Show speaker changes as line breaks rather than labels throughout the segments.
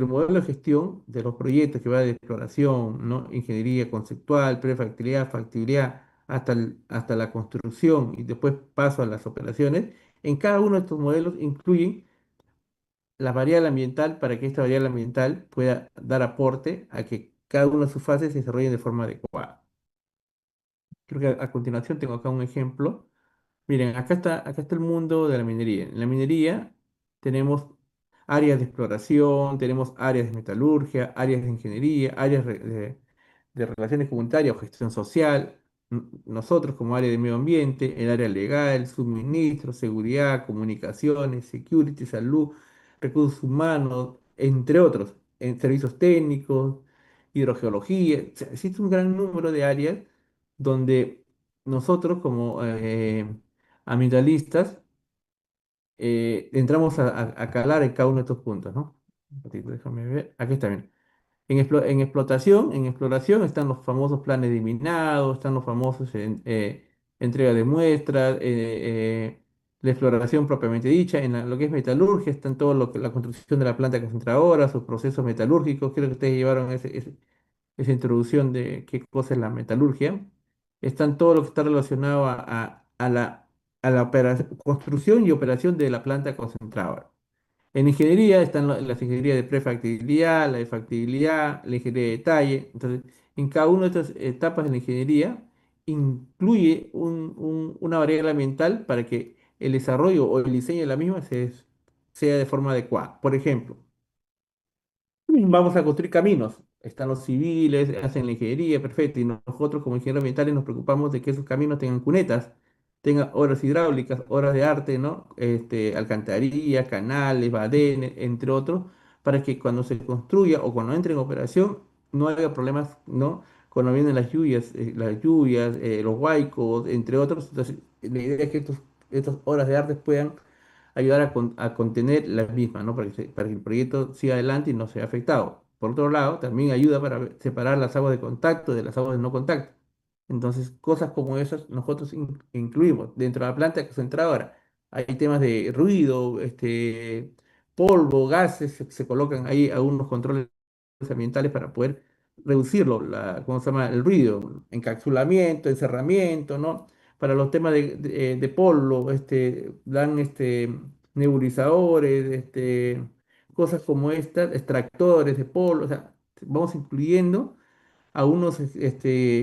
el modelo de gestión de los proyectos que va de exploración, ¿no? Ingeniería conceptual, prefactibilidad, factibilidad, hasta la construcción y después paso a las operaciones, en cada uno de estos modelos incluyen la variable ambiental para que esta variable ambiental pueda dar aporte a que cada una de sus fases se desarrolle de forma adecuada. Creo que a continuación tengo acá un ejemplo. Miren, acá está el mundo de la minería. En la minería tenemos áreas de exploración, tenemos áreas de metalurgia, áreas de ingeniería, de relaciones comunitarias o gestión social. Nosotros como área de medio ambiente, el área legal, suministro, seguridad, comunicaciones, security, salud, recursos humanos, entre otros, en servicios técnicos, hidrogeología. O sea, existe un gran número de áreas donde nosotros como ambientalistas entramos a calar en cada uno de estos puntos, ¿no? Un ratito, déjame ver. Aquí está bien. En exploración están los famosos planes de minado, están los famosos entrega de muestras, la exploración propiamente dicha. Lo que es metalurgia, están todo la construcción de la planta concentradora, sus procesos metalúrgicos. Creo que ustedes llevaron esa introducción de qué cosa es la metalurgia. Están todo lo que está relacionado a la construcción y operación de la planta concentradora. En ingeniería están las ingenierías de prefactibilidad, la de factibilidad, la ingeniería de detalle. Entonces, en cada una de estas etapas de la ingeniería incluye una variable ambiental para que el desarrollo o el diseño de la misma sea de forma adecuada. Por ejemplo, vamos a construir caminos. Están los civiles, hacen la ingeniería, perfecto. Y nosotros como ingenieros ambientales nos preocupamos de que esos caminos tengan cunetas, tengan obras hidráulicas, obras de arte, ¿no? Alcantarillas, canales, badenes, entre otros, para que cuando se construya o cuando entre en operación no haya problemas, ¿no? Cuando vienen las lluvias, los huaicos, entre otros. Entonces, la idea es que estas obras de arte puedan ayudar a contener las mismas, ¿no? Para que el proyecto siga adelante y no sea afectado. Por otro lado, también ayuda para separar las aguas de contacto de las aguas de no contacto. Entonces, cosas como esas nosotros incluimos dentro de la planta concentradora. Hay temas de ruido, polvo, gases, se colocan ahí algunos controles ambientales para poder reducirlo, ¿cómo se llama? El ruido, encapsulamiento, encerramiento, ¿no? Para los temas de polvo, dan nebulizadores, cosas como estas, extractores de polvo, o sea, vamos incluyendo algunos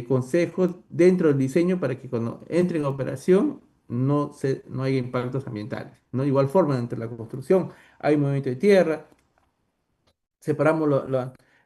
consejos dentro del diseño para que cuando entre en operación no haya impactos ambientales, ¿no? De igual forma, entre la construcción hay movimiento de tierra, separamos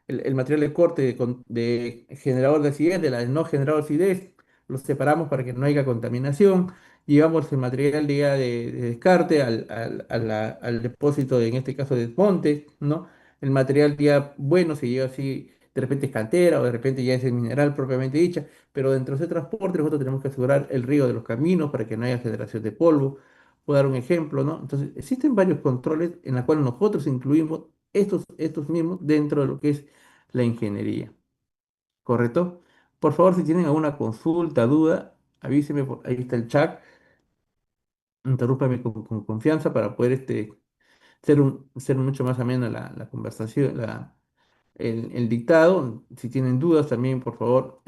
el material de corte de generador de acidez de la de no generador de acidez, los separamos para que no haya contaminación, llevamos el material de descarte al depósito, en este caso de desmonte, ¿no? El material ya bueno se lleva así, de repente es cantera o de repente ya es el mineral propiamente dicha, pero dentro de ese transporte nosotros tenemos que asegurar el río de los caminos para que no haya generación de polvo. Puedo dar un ejemplo, ¿no? Entonces, existen varios controles en los cuales nosotros incluimos estos mismos dentro de lo que es la ingeniería. ¿Correcto? Por favor, si tienen alguna consulta, duda, avíseme, ahí está el chat, interrúpame con confianza para poder ser mucho más amena la conversación, el dictado. Si tienen dudas también, por favor,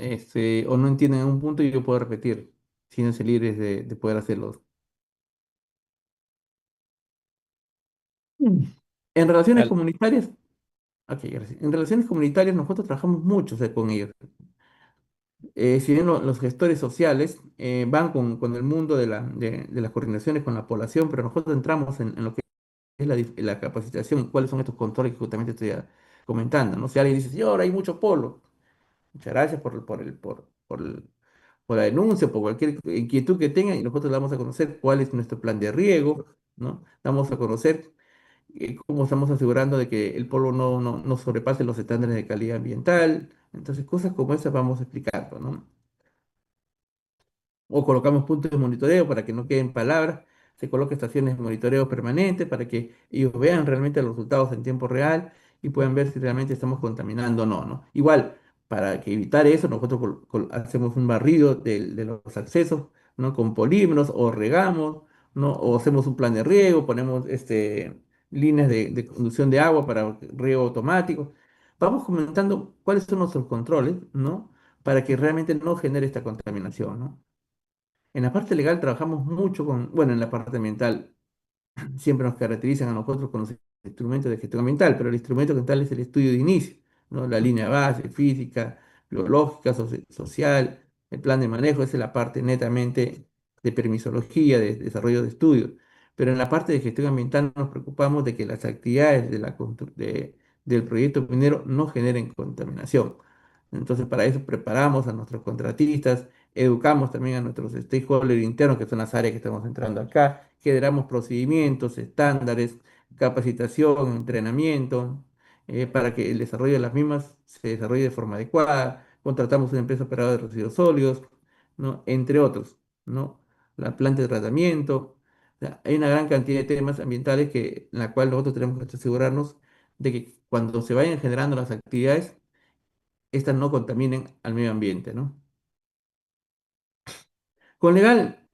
o no entienden un punto, yo puedo repetir, siéntense libres de poder hacerlo. Mm. En relaciones
Al-
comunitarias, ok, gracias. En relaciones comunitarias nosotros trabajamos mucho, o sea, con ellos. Si bien los gestores sociales van con el mundo de las coordinaciones con la población, pero nosotros entramos en lo que es la capacitación y cuáles son estos controles que justamente estoy comentando, ¿no? Si alguien dice, sí, ahora hay mucho polo, muchas gracias por la denuncia, por cualquier inquietud que tengan, y nosotros le damos a conocer cuál es nuestro plan de riego, ¿no? Damos a conocer cómo estamos asegurando de que el polvo no sobrepase los estándares de calidad ambiental. Entonces, cosas como esas vamos explicando, ¿no? O colocamos puntos de monitoreo para que no queden palabras, se coloca estaciones de monitoreo permanentes para que ellos vean realmente los resultados en tiempo real y puedan ver si realmente estamos contaminando o no, ¿no? Igual, para que evitar eso, nosotros hacemos un barrido de los accesos, ¿no? Con polímeros o regamos, ¿no? O hacemos un plan de riego, ponemos líneas de conducción de agua para riego automático. Vamos comentando cuáles son nuestros controles, ¿no? Para que realmente no genere esta contaminación, ¿no? En la parte legal trabajamos mucho con, bueno, en la parte ambiental siempre nos caracterizan a nosotros con los instrumentos de gestión ambiental, pero el instrumento ambiental es el estudio de inicio, ¿no? La línea base, física, biológica, social, el plan de manejo, esa es la parte netamente de permisología, de desarrollo de estudios. Pero en la parte de gestión ambiental nos preocupamos de que las actividades del proyecto minero no generen contaminación. Entonces, para eso preparamos a nuestros contratistas, educamos también a nuestros stakeholders internos, que son las áreas que estamos entrando acá, generamos procedimientos, estándares, capacitación, entrenamiento, para que el desarrollo de las mismas se desarrolle de forma adecuada. Contratamos una empresa operadora de residuos sólidos, ¿no? Entre otros, ¿no? La planta de tratamiento. O sea, hay una gran cantidad de temas ambientales en la cual nosotros tenemos que asegurarnos de que cuando se vayan generando las actividades, estas no contaminen al medio ambiente, ¿no? Con legal,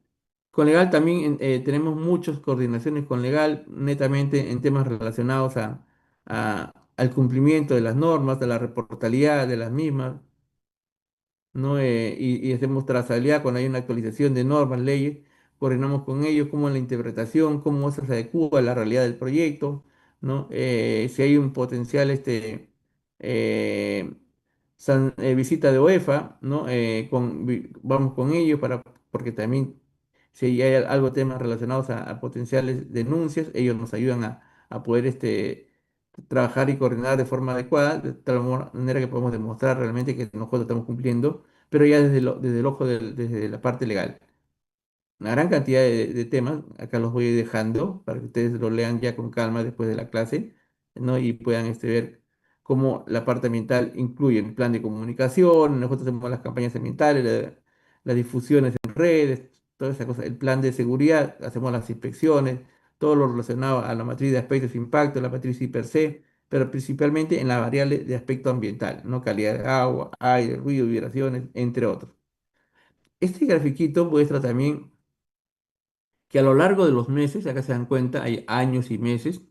con legal también tenemos muchas coordinaciones con legal, netamente en temas relacionados al cumplimiento de las normas, de la reportalidad de las mismas, ¿no? Y hacemos trazabilidad cuando hay una actualización de normas, leyes, coordinamos con ellos cómo es la interpretación, cómo eso se adecua a la realidad del proyecto, ¿no? Si hay un potencial eh, visita de UEFA, ¿no? Vamos con ellos porque también si hay algo temas relacionados a potenciales denuncias, ellos nos ayudan a poder trabajar y coordinar de forma adecuada, de tal manera que podemos demostrar realmente que nosotros estamos cumpliendo, pero ya desde el ojo desde la parte legal. Una gran cantidad de temas, acá los voy dejando para que ustedes lo lean ya con calma después de la clase, ¿no? Y puedan ver cómo la parte ambiental incluye el plan de comunicación, nosotros hacemos las campañas ambientales, las difusiones en redes, toda esa cosa, el plan de seguridad, hacemos las inspecciones, todo lo relacionado a la matriz de aspectos de impacto, la matriz I per se, pero principalmente en la variable de aspecto ambiental, ¿no? Calidad de agua, aire, ruido, vibraciones, entre otros. Este grafiquito muestra también que a lo largo de los meses, acá se dan cuenta, hay años y meses,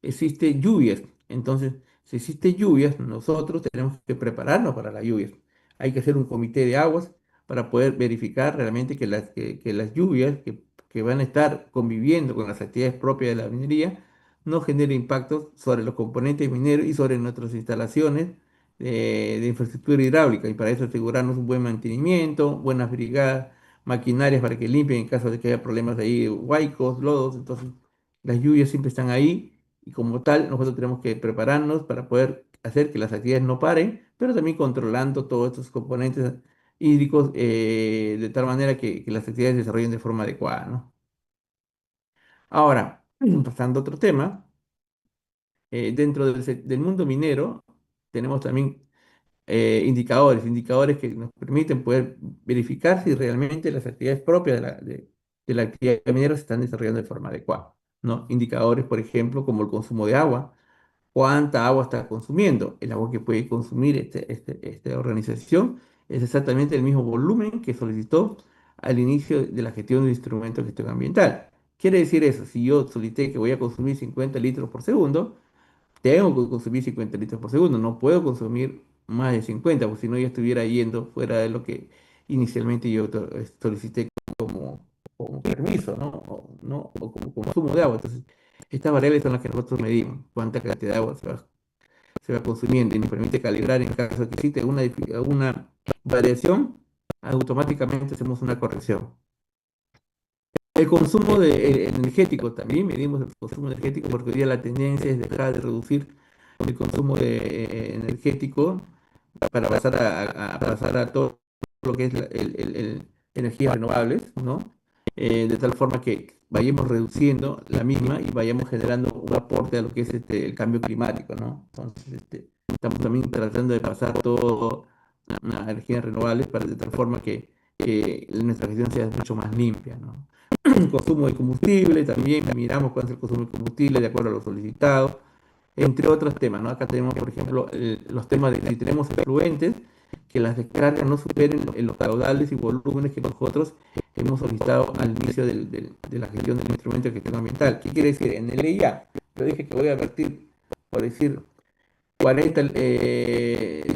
existe lluvias. Entonces, si existe lluvias, nosotros tenemos que prepararnos para las lluvias. Hay que hacer un comité de aguas para poder verificar realmente que las lluvias que van a estar conviviendo con las actividades propias de la minería no generen impactos sobre los componentes mineros y sobre nuestras instalaciones de infraestructura hidráulica. Y para eso asegurarnos un buen mantenimiento, buenas brigadas maquinarias para que limpien en caso de que haya problemas de ahí, huaicos, lodos. Entonces, las lluvias siempre están ahí y como tal, nosotros tenemos que prepararnos para poder hacer que las actividades no paren, pero también controlando todos estos componentes hídricos de tal manera que las actividades se desarrollen de forma adecuada, ¿no? Ahora, pasando a otro tema, dentro del mundo minero tenemos también indicadores que nos permiten poder verificar si realmente las actividades propias de la actividad minera se están desarrollando de forma adecuada, ¿no? Indicadores, por ejemplo, como el consumo de agua, cuánta agua está consumiendo. El agua que puede consumir esta organización es exactamente el mismo volumen que solicitó al inicio de la gestión del instrumento de gestión ambiental. Quiere decir eso, si yo solicité que voy a consumir 50 litros por segundo, tengo que consumir 50 litros por segundo, no puedo consumir más de 50, porque si no ya estuviera yendo fuera de lo que inicialmente yo solicité como permiso, ¿no? O como consumo de agua. Entonces, estas variables son las que nosotros medimos, cuánta cantidad de agua se va consumiendo y nos permite calibrar en caso de que existe alguna variación, automáticamente hacemos una corrección. El consumo energético también, medimos el consumo energético porque hoy día la tendencia es dejar de reducir el consumo energético para pasar a todo lo que es energías renovables, ¿no? De tal forma que vayamos reduciendo la misma y vayamos generando un aporte a lo que es el cambio climático, ¿no? Entonces, estamos también tratando de pasar todo a energías renovables de tal forma que nuestra gestión sea mucho más limpia, ¿no? Consumo de combustible, también miramos cuánto es el consumo de combustible de acuerdo a lo solicitado, entre otros temas, ¿no? Acá tenemos, por ejemplo, los temas de si tenemos efluentes, que las descargas no superen en los caudales y volúmenes que nosotros hemos solicitado al inicio de la gestión del instrumento de gestión ambiental. ¿Qué quiere decir? En el EIA yo dije que voy a vertir, por decir, 40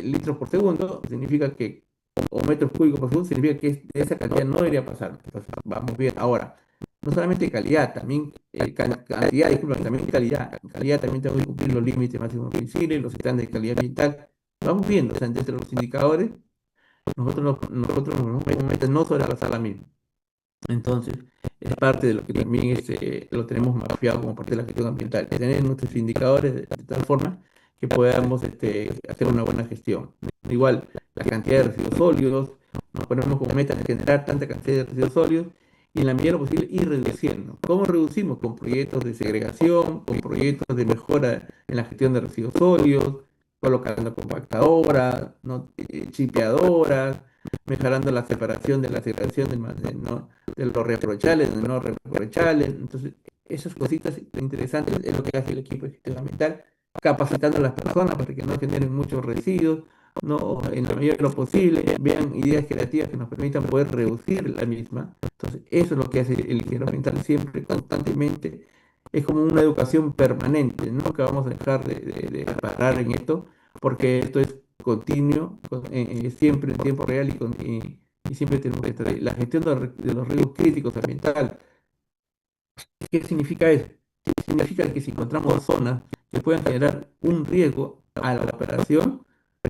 litros por segundo, significa que, o metros cúbicos por segundo, significa que esa cantidad no debería pasar. Entonces, vamos bien. Ahora, no solamente calidad, también cantidad, disculpa, también calidad. En calidad también tengo que cumplir los límites máximos permisibles, los estándares de calidad ambiental. Vamos viendo, o sea, entre los indicadores, nosotros nos vamos no sobrepasar la misma. Entonces, es parte de lo que también lo tenemos mapeado como parte de la gestión ambiental, tener nuestros indicadores de tal forma que podamos hacer una buena gestión. Igual, la cantidad de residuos sólidos, nos ponemos como meta generar tanta cantidad de residuos sólidos y en la medida de lo posible ir reduciendo. ¿Cómo reducimos? Con proyectos de segregación, con proyectos de mejora en la gestión de residuos sólidos, colocando compactadoras, ¿no? Chipeadoras, mejorando la separación de la segregación ¿no? de los reprochables, de no reprochables. Entonces, esas cositas interesantes es lo que hace el equipo de gestión ambiental, capacitando a las personas para que no generen muchos residuos, no, en la medida de lo posible, vean ideas creativas que nos permitan poder reducir la misma. Entonces, eso es lo que hace el ingeniero ambiental siempre, constantemente. Es como una educación permanente, ¿no? Nunca vamos a dejar de parar en esto, porque esto es continuo, siempre en tiempo real y siempre tenemos que estar ahí. La gestión de los riesgos críticos ambientales. ¿Qué significa eso? Significa que si encontramos zonas que puedan generar un riesgo a la operación,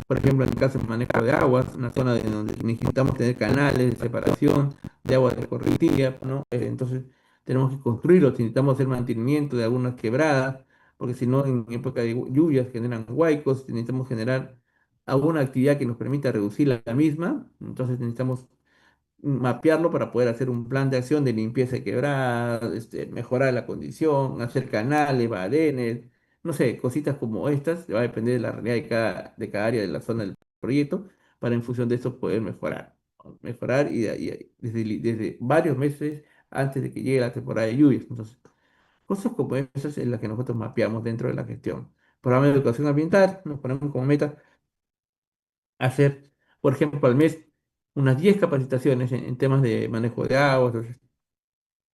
por ejemplo, en el caso del manejo de aguas, una zona en donde necesitamos tener canales de separación de agua de correntía, ¿no? Entonces tenemos que construirlos, necesitamos hacer mantenimiento de algunas quebradas, porque si no, en época de lluvias generan huaicos, necesitamos generar alguna actividad que nos permita reducir la misma, entonces necesitamos mapearlo para poder hacer un plan de acción de limpieza de quebradas, mejorar la condición, hacer canales, badenes, no sé, cositas como estas, va a depender de la realidad de cada área de la zona del proyecto, para en función de esto poder mejorar, ¿no? Mejorar desde varios meses antes de que llegue la temporada de lluvias. Entonces, cosas como esas es las que nosotros mapeamos dentro de la gestión. Programa de educación ambiental, nos ponemos como meta hacer, por ejemplo, al mes unas 10 capacitaciones en temas de manejo de agua. Entonces,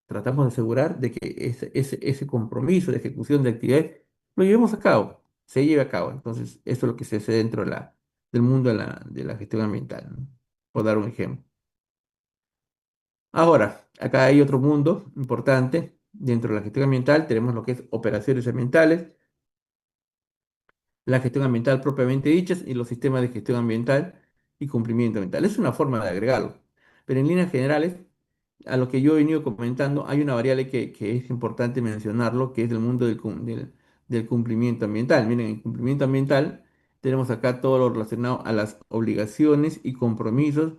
tratamos de asegurar de que ese compromiso de ejecución de actividades lo llevemos a cabo, se lleve a cabo. Entonces, eso es lo que se hace dentro del mundo de la gestión ambiental, ¿no? Por dar un ejemplo. Ahora, acá hay otro mundo importante. Dentro de la gestión ambiental tenemos lo que es operaciones ambientales, la gestión ambiental propiamente dichas y los sistemas de gestión ambiental y cumplimiento ambiental. Es una forma de agregarlo, pero en líneas generales, a lo que yo he venido comentando, hay una variable que es importante mencionarlo, que es el mundo del cumplimiento ambiental. Miren, en cumplimiento ambiental tenemos acá todo lo relacionado a las obligaciones y compromisos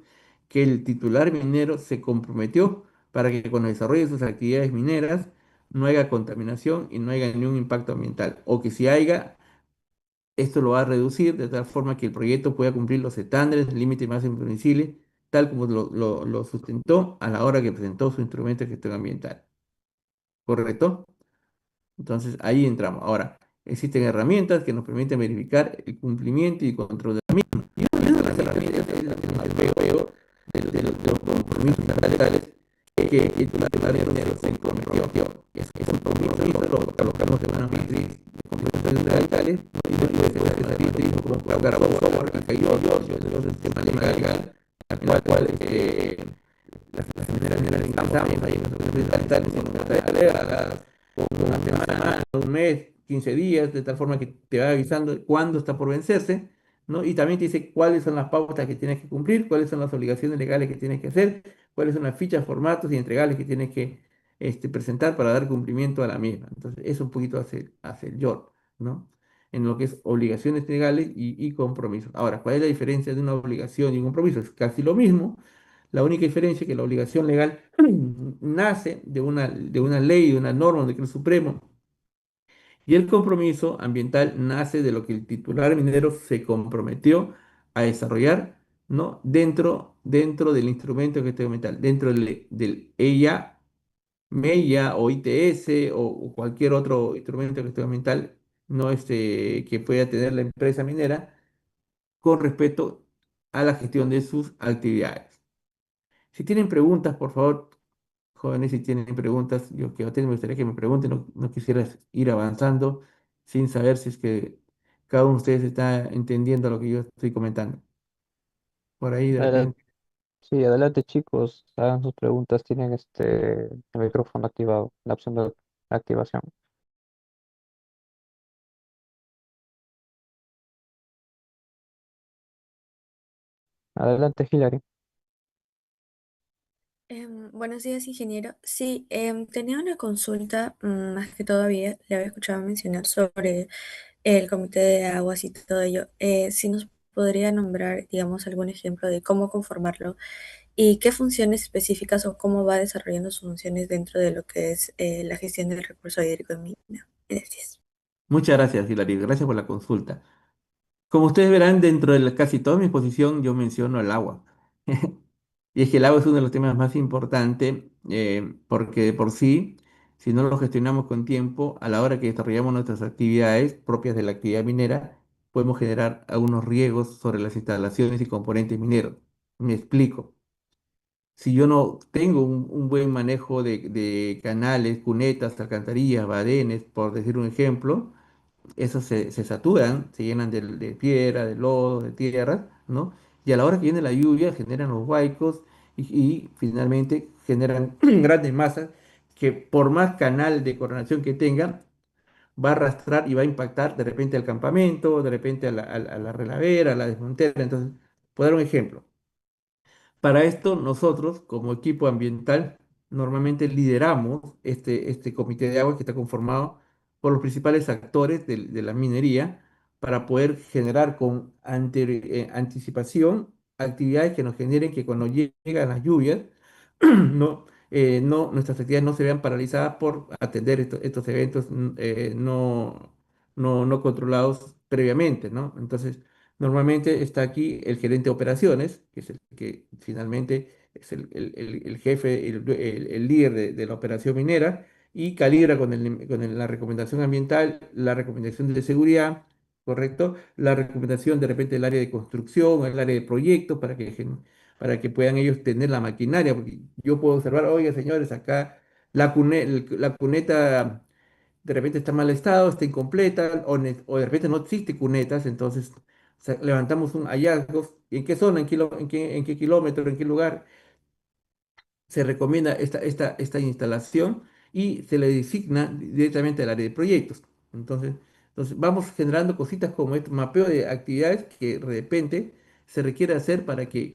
que el titular minero se comprometió para que con el desarrollo de sus actividades mineras no haya contaminación y no haya ningún impacto ambiental, o que si haya, esto lo va a reducir de tal forma que el proyecto pueda cumplir los estándares del límite máximo permisible, tal como lo sustentó a la hora que presentó su instrumento de gestión ambiental. ¿Correcto? Entonces ahí entramos. Ahora, existen herramientas que nos permiten verificar el cumplimiento y control de la misma. Y una de las herramientas es el mapeo de los compromisos ambientales que el titular minero se comprometió. Es un compromiso, lo colocamos en una matriz de compromisos ambientales y después de esa matriz como colocar a software que cayó el sistema legal en la cual las generales ingresamos ahí en nuestros compromisos ambientales y nos trae alertas una semana, un mes, 15 días, de tal forma que te va avisando cuándo está por vencerse, ¿no? Y también te dice cuáles son las pautas que tienes que cumplir, cuáles son las obligaciones legales que tienes que hacer, cuáles son las fichas, formatos y entregables que tienes que presentar para dar cumplimiento a la misma. Entonces, eso un poquito hace el YOR, ¿no? En lo que es obligaciones legales y compromisos. Ahora, ¿cuál es la diferencia de una obligación y un compromiso? Es casi lo mismo. La única diferencia es que la obligación legal nace de una ley, de una norma, un decreto supremo, y el compromiso ambiental nace de lo que el titular minero se comprometió a desarrollar, ¿no? Dentro del instrumento de gestión ambiental, dentro del EIA, MEIA o ITS o cualquier otro instrumento de gestión ambiental, ¿no? Que pueda tener la empresa minera con respecto a la gestión de sus actividades. Si tienen preguntas, por favor, jóvenes, si tienen preguntas, yo que me gustaría que me pregunten, no quisiera ir avanzando sin saber si es que cada uno de ustedes está entendiendo lo que yo estoy comentando. Por ahí de
Adela-
repente.
sí, adelante chicos, hagan sus preguntas, tienen el micrófono activado, la opción de activación. Adelante, Hilary.
Buenos días, ingeniero. Sí, tenía una consulta, más que todavía le había escuchado mencionar sobre el comité de aguas y todo ello. Si nos podría nombrar, digamos, algún ejemplo de cómo conformarlo y qué funciones específicas o cómo va desarrollando sus funciones dentro de lo que es la gestión del recurso hídrico en Mina. Gracias.
Muchas gracias, Hilary. Gracias por la consulta. Como ustedes verán, dentro de casi toda mi exposición yo menciono el agua. Y es que el agua es uno de los temas más importantes porque de por sí, si no lo gestionamos con tiempo, a la hora que desarrollamos nuestras actividades propias de la actividad minera, podemos generar algunos riesgos sobre las instalaciones y componentes mineros. Me explico. Si yo no tengo un buen manejo de canales, cunetas, alcantarillas, badenes, por decir un ejemplo, esos se saturan, se llenan de piedra, de lodo, de tierra, ¿no? Y a la hora que viene la lluvia generan los huaicos y finalmente generan grandes masas que por más canal de coronación que tengan, va a arrastrar y va a impactar de repente al campamento, de repente a la relavera, a la desmontera. Entonces, por dar un ejemplo. Para esto, nosotros, como equipo ambiental, normalmente lideramos este comité de agua que está conformado por los principales actores de la minería para poder generar con anticipación actividades que nos generen que cuando llegan las lluvias, nuestras actividades no se vean paralizadas por atender estos eventos no controlados previamente, ¿no? Entonces, normalmente está aquí el gerente de operaciones, que es el que finalmente es el jefe, el líder de la operación minera, y calibra la recomendación ambiental, la recomendación de seguridad, ¿correcto? La recomendación de repente del área de construcción, el área de proyectos, para que puedan ellos tener la maquinaria, porque yo puedo observar, oiga, señores, acá la cuneta de repente está en mal estado, está incompleta, o de repente no existe cunetas, entonces levantamos un hallazgo, ¿en qué zona, en qué kilómetro, en qué lugar? Se recomienda esta instalación y se le designa directamente al área de proyectos. Entonces vamos generando cositas como este mapeo de actividades que de repente se requiere hacer para que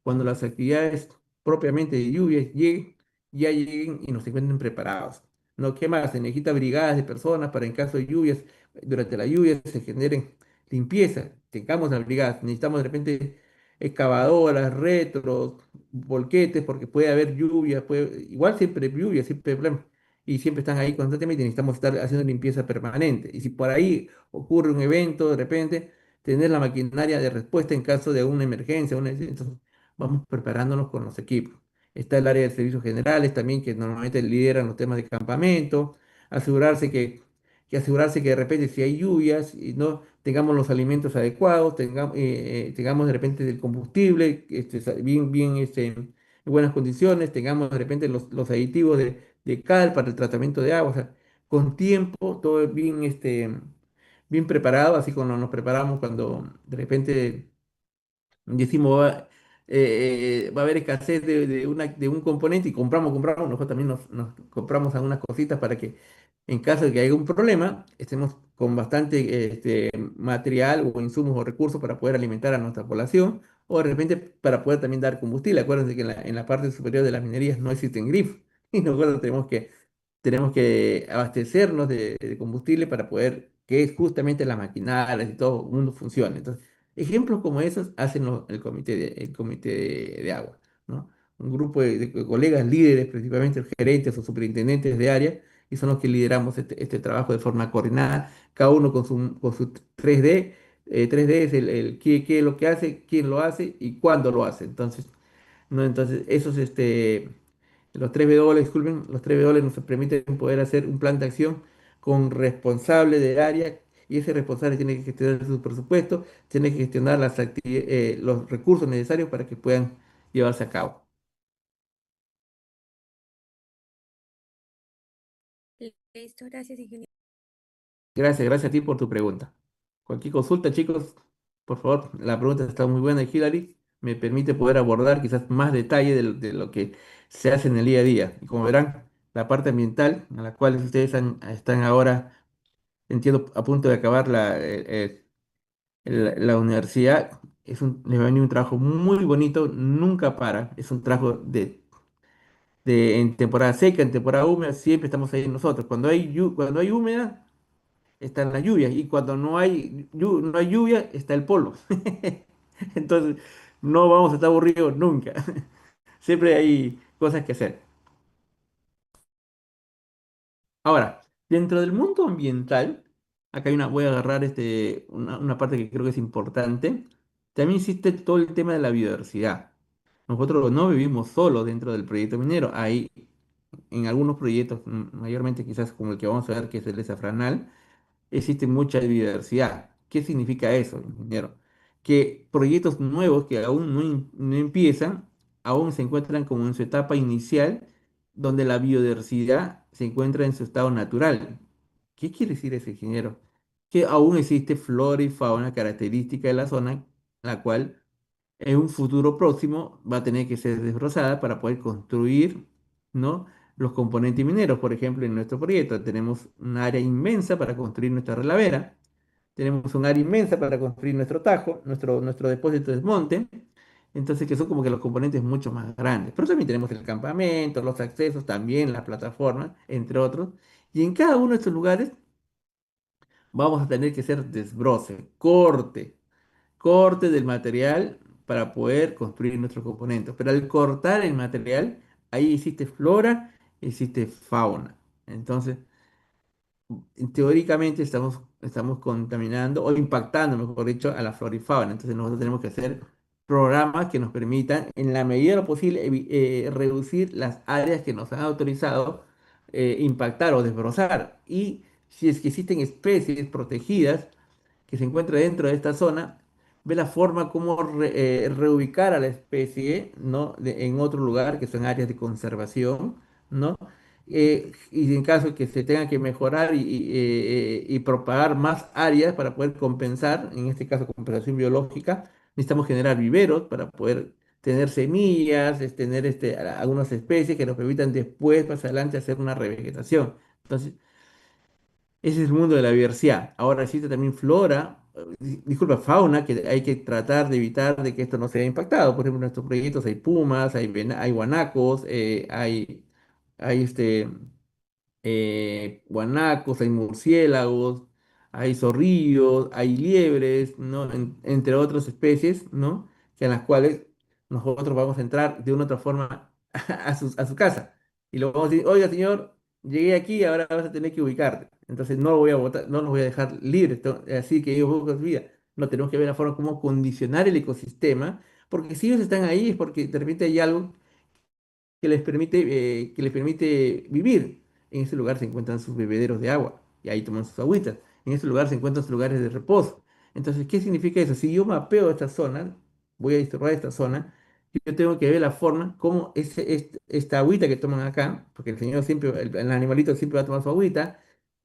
cuando las actividades propiamente de lluvia lleguen, ya lleguen y nos encuentren preparados. ¿No? ¿Qué más? Se necesita brigadas de personas para en caso de lluvias, durante la lluvia se generen limpieza, tengamos las brigadas, necesitamos de repente excavadoras, retros, volquetes, porque puede haber lluvia, igual siempre hay lluvia, siempre hay problemas, y siempre están ahí constantemente y necesitamos estar haciendo limpieza permanente. Y si por ahí ocurre un evento, de repente, tener la maquinaria de respuesta en caso de una emergencia, entonces vamos preparándonos con los equipos. Está el área de servicios generales también, que normalmente lideran los temas de campamento, asegurarse asegurarse que de repente si hay lluvias y no tengamos los alimentos adecuados, tengamos de repente el combustible bien en buenas condiciones, tengamos de repente los aditivos de cal para el tratamiento de agua, o sea, con tiempo, todo bien, bien preparado, así como nos preparamos cuando de repente decimos va a haber escasez de un componente y compramos, nosotros también nos compramos algunas cositas para que en caso de que haya un problema, estemos con bastante material o insumos o recursos para poder alimentar a nuestra población o de repente para poder también dar combustible. Acuérdense que en la parte superior de las minerías no existen grifos y nosotros tenemos que abastecernos de combustible para poder que justamente las maquinarias y todo el mundo funcione. Entonces, ejemplos como esos hacen el comité de agua, ¿no? Un grupo de colegas líderes, principalmente gerentes o superintendentes de área, y son los que lideramos este trabajo de forma coordinada, cada uno con su 3D. 3D es qué es lo que hace, quién lo hace y cuándo lo hace. Entonces, ¿no? Entonces los 3W, disculpen, los 3W nos permiten poder hacer un plan de acción con responsable del área y ese responsable tiene que gestionar su presupuesto, tiene que gestionar los recursos necesarios para que puedan llevarse a cabo.
Listo, gracias, ingeniero.
Gracias, gracias a ti por tu pregunta. Cualquier consulta, chicos, por favor, la pregunta está muy buena, Hilary. Me permite poder abordar quizás más detalle de lo que se hace en el día a día. Y como verán, la parte ambiental, a la cual ustedes están ahora, entiendo, a punto de acabar la universidad, les va a venir un trabajo muy bonito, nunca para. Es un trabajo en temporada seca, en temporada húmeda, siempre estamos ahí nosotros. Cuando hay húmeda, están las lluvias y cuando no hay lluvia está el polvo. Entonces no vamos a estar aburridos nunca. Siempre hay cosas que hacer. Ahora, dentro del mundo ambiental, acá voy a agarrar una parte que creo que es importante. También existe todo el tema de la biodiversidad. Nosotros no vivimos solo dentro del proyecto minero. Hay en algunos proyectos, mayormente quizás como el que vamos a ver, que es el de Safranal, existe mucha diversidad. ¿Qué significa eso, ingeniero? Que proyectos nuevos que aún no empiezan, aún se encuentran como en su etapa inicial, donde la biodiversidad se encuentra en su estado natural. ¿Qué quiere decir eso, ingeniero? Que aún existe flora y fauna característica de la zona, la cual en un futuro próximo va a tener que ser desbrozada para poder construir, ¿no? Los componentes mineros. Por ejemplo, en nuestro proyecto tenemos un área inmensa para construir nuestra relavera, tenemos un área inmensa para construir nuestro tajo, nuestro depósito de desmonte, entonces que son como que los componentes mucho más grandes. Pero también tenemos el campamento, los accesos, también la plataforma, entre otros. Y en cada uno de estos lugares vamos a tener que hacer desbroce, corte del material para poder construir nuestros componentes. Pero al cortar el material, ahí existe flora, existe fauna. Entonces, teóricamente estamos contaminando o impactando, mejor dicho, a la flora y fauna. Entonces, nosotros tenemos que hacer programas que nos permitan, en la medida de lo posible, reducir las áreas que nos han autorizado impactar o desbrozar. Y si es que existen especies protegidas, que se encuentra dentro de esta zona, ve la forma como reubicar a la especie, ¿no? En otro lugar, que son áreas de conservación, ¿no? Y en caso que se tenga que mejorar y propagar más áreas para poder compensar, en este caso compensación biológica, necesitamos generar viveros para poder tener semillas, tener algunas especies que nos permitan después, más adelante, hacer una revegetación. Entonces, ese es el mundo de la diversidad. Ahora existe también flora, disculpa, fauna, que hay que tratar de evitar de que esto no sea impactado. Por ejemplo, en nuestros proyectos hay pumas, hay guanacos, hay guanacos, hay murciélagos, hay zorrillos, hay liebres, ¿no? Entre otras especies, ¿no? Que en las cuales nosotros vamos a entrar de una u otra forma a su casa. Y lo vamos a decir, oiga, señor, llegué aquí, ahora vas a tener que ubicarte. Entonces no lo voy a botar, no los voy a dejar libres, así que ellos buscan su vida. No tenemos que ver la forma como condicionar el ecosistema, porque si ellos están ahí es porque de repente hay algo que les permite vivir. En ese lugar se encuentran sus bebederos de agua y ahí toman sus agüitas. En ese lugar se encuentran sus lugares de reposo. Entonces, ¿qué significa eso? Si yo mapeo esta zona, voy a disturbar esta zona, yo tengo que ver la forma como esta agüita que toman acá, porque el señor siempre, el animalito siempre va a tomar su agüita,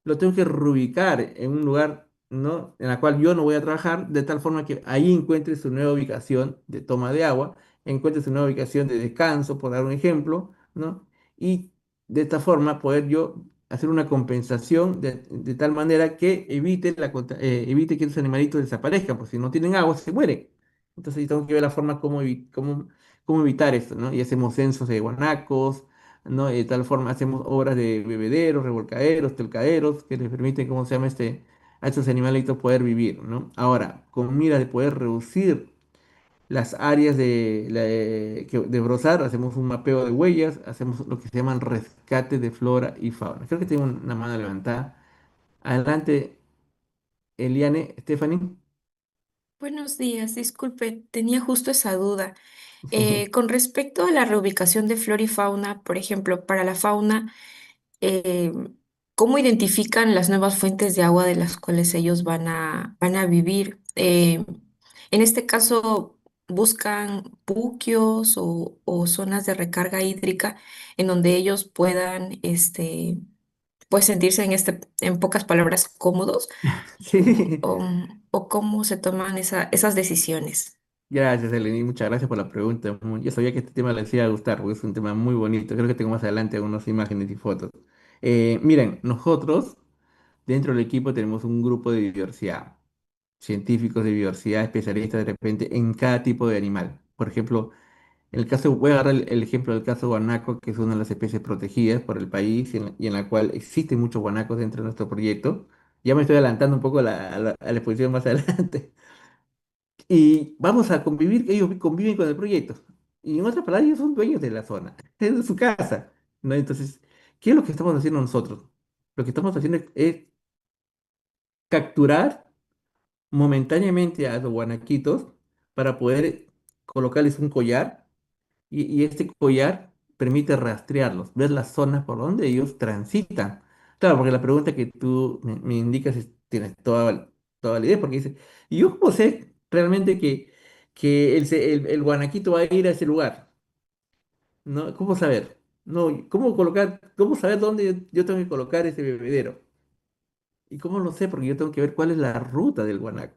lo tengo que reubicar en un lugar, ¿no? En la cual yo no voy a trabajar, de tal forma que ahí encuentre su nueva ubicación de toma de agua, encuentre su nueva ubicación de descanso, por dar un ejemplo, ¿no? Y de esta forma poder yo hacer una compensación de tal manera que evite que esos animalitos desaparezcan, porque si no tienen agua se mueren. Entonces yo tengo que ver la forma cómo evitar esto, ¿no? Y hacemos censos de guanacos, ¿no? Y de tal forma hacemos obras de bebederos, revolcaderos, telcaderos, que les permiten, ¿cómo se llama a estos animalitos poder vivir, ¿no? Ahora, con mira de poder reducir las áreas de brozar, hacemos un mapeo de huellas, hacemos lo que se llaman rescate de flora y fauna. Creo que tengo una mano levantada. Adelante, Eliane, Stephanie.
Buenos días, disculpe, tenía justo esa duda. Con respecto a la reubicación de flora y fauna, por ejemplo, para la fauna, eh, ¿cómo identifican las nuevas fuentes de agua de las cuales ellos van a vivir? En este caso, ¿buscan puquios o zonas de recarga hídrica en donde ellos puedan pues sentirse en pocas palabras, cómodos
Sí.
o, o cómo se toman esas decisiones.
Gracias, Eleni, muchas gracias por la pregunta. Yo sabía que este tema les iba a gustar porque es un tema muy bonito. Creo que tengo más adelante algunas imágenes y fotos. Miren, nosotros dentro del equipo tenemos un grupo de diversidad, científicos de diversidad, especialistas de repente en cada tipo de animal. Por ejemplo, en el caso, voy a agarrar el ejemplo del caso guanaco, que es una de las especies protegidas por el país y en la cual existen muchos guanacos dentro de nuestro proyecto. Ya me estoy adelantando un poco a la exposición más adelante. Y vamos a convivir, ellos conviven con el proyecto. Y en otras palabras, ellos son dueños de la zona, es de su casa, ¿no? Entonces, ¿qué es lo que estamos haciendo nosotros? Lo que estamos haciendo es capturar momentáneamente a los guanaquitos para poder colocarles un collar y este collar permite rastrearlos, ver las zonas por donde ellos transitan. Claro, porque la pregunta que tú me indicas tienes toda la idea, porque dice, ¿y yo cómo sé realmente que el guanaquito va a ir a ese lugar? ¿No? ¿Cómo saber? No, ¿cómo colocar, cómo saber dónde yo tengo que colocar ese bebedero? ¿Y cómo lo sé? Porque yo tengo que ver cuál es la ruta del guanaco.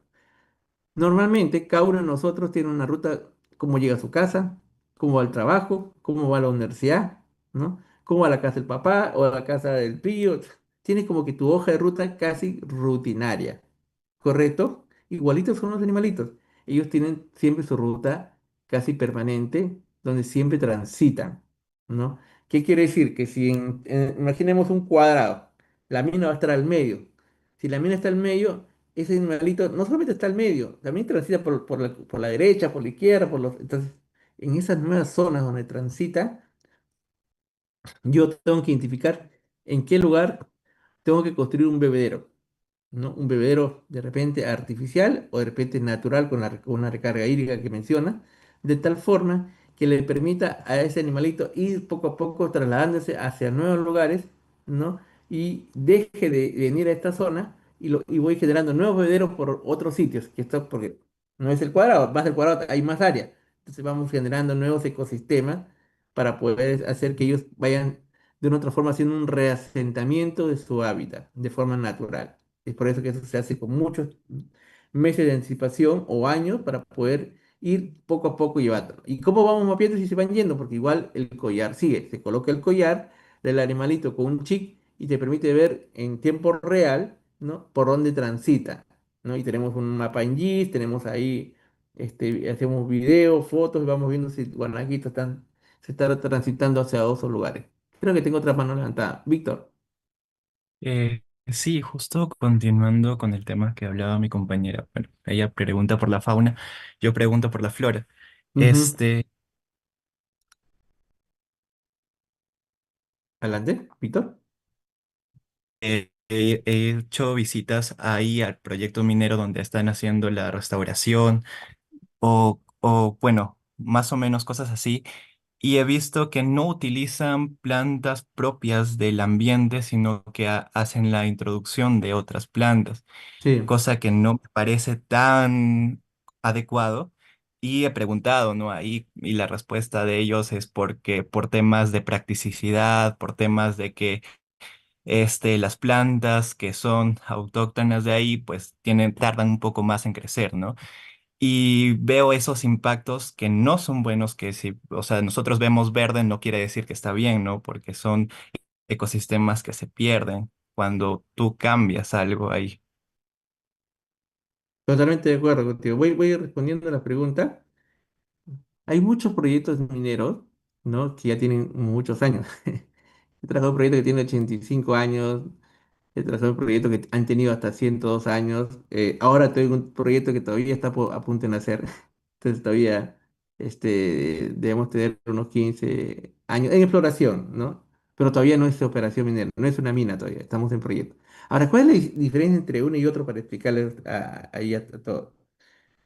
Normalmente, cada uno de nosotros tiene una ruta, cómo llega a su casa, cómo va al trabajo, cómo va a la universidad, ¿no? Cómo va a la casa del papá o a la casa del tío. Tienes como que tu hoja de ruta casi rutinaria, ¿correcto? Igualitos son los animalitos. Ellos tienen siempre su ruta casi permanente, donde siempre transitan, ¿no? ¿Qué quiere decir? Que si imaginemos un cuadrado, la mina va a estar al medio. Si la mina está al medio, ese animalito no solamente está al medio, también transita por la derecha, por la izquierda, entonces, en esas nuevas zonas donde transita, yo tengo que identificar en qué lugar tengo que construir un bebedero, ¿no? Un bebedero de repente artificial o de repente natural con una recarga hídrica que menciona, de tal forma que le permita a ese animalito ir poco a poco trasladándose hacia nuevos lugares, ¿no? Y deje de venir a esta zona y voy generando nuevos bebederos por otros sitios, que esto porque no es el cuadrado, más del cuadrado hay más área. Entonces vamos generando nuevos ecosistemas para poder hacer que ellos vayan de una otra forma haciendo un reasentamiento de su hábitat de forma natural. Es por eso que eso se hace con muchos meses de anticipación o años para poder ir poco a poco llevándolo. ¿Y cómo vamos mapeando si se van yendo? Porque igual el collar sigue. Se coloca el collar del animalito con un chip y te permite ver en tiempo real, ¿no? Por dónde transita, ¿no? Y tenemos un mapa en GIS, tenemos ahí, hacemos videos, fotos y vamos viendo si guanaquitos se están transitando hacia esos lugares. Creo que tengo otra mano levantada. Víctor.
Sí, justo continuando con el tema que hablaba mi compañera. Bueno, ella pregunta por la fauna, yo pregunto por la flora.
Ujú.
Este,
Adelante, Víctor.
he hecho visitas ahí al proyecto minero donde están haciendo la restauración bueno, más o menos cosas así. Y he visto que no utilizan plantas propias del ambiente, sino que hacen la introducción de otras plantas,
Sí.
cosa que no me parece tan adecuado. Y he preguntado, ¿no? Ahí, y la respuesta de ellos es porque por temas de practicidad, por temas de que las plantas que son autóctonas de ahí, pues tardan un poco más en crecer, ¿no? Y veo esos impactos que no son buenos, que si, o sea, nosotros vemos verde no quiere decir que está bien, ¿no? Porque son ecosistemas que se pierden cuando tú cambias algo ahí.
Totalmente de acuerdo contigo. Voy respondiendo a la pregunta. Hay muchos proyectos mineros, ¿no? Que ya tienen muchos años. He trabajado en un proyecto que tiene 85 años. He trabajado en proyectos que han tenido hasta 102 años. Ahora tengo un proyecto que todavía está a punto de nacer. Entonces todavía debemos tener unos 15 años en exploración, ¿no? Pero todavía no es operación minera, no es una mina todavía, estamos en proyecto. Ahora, ¿cuál es la diferencia entre uno y otro para explicarles ahí a todos?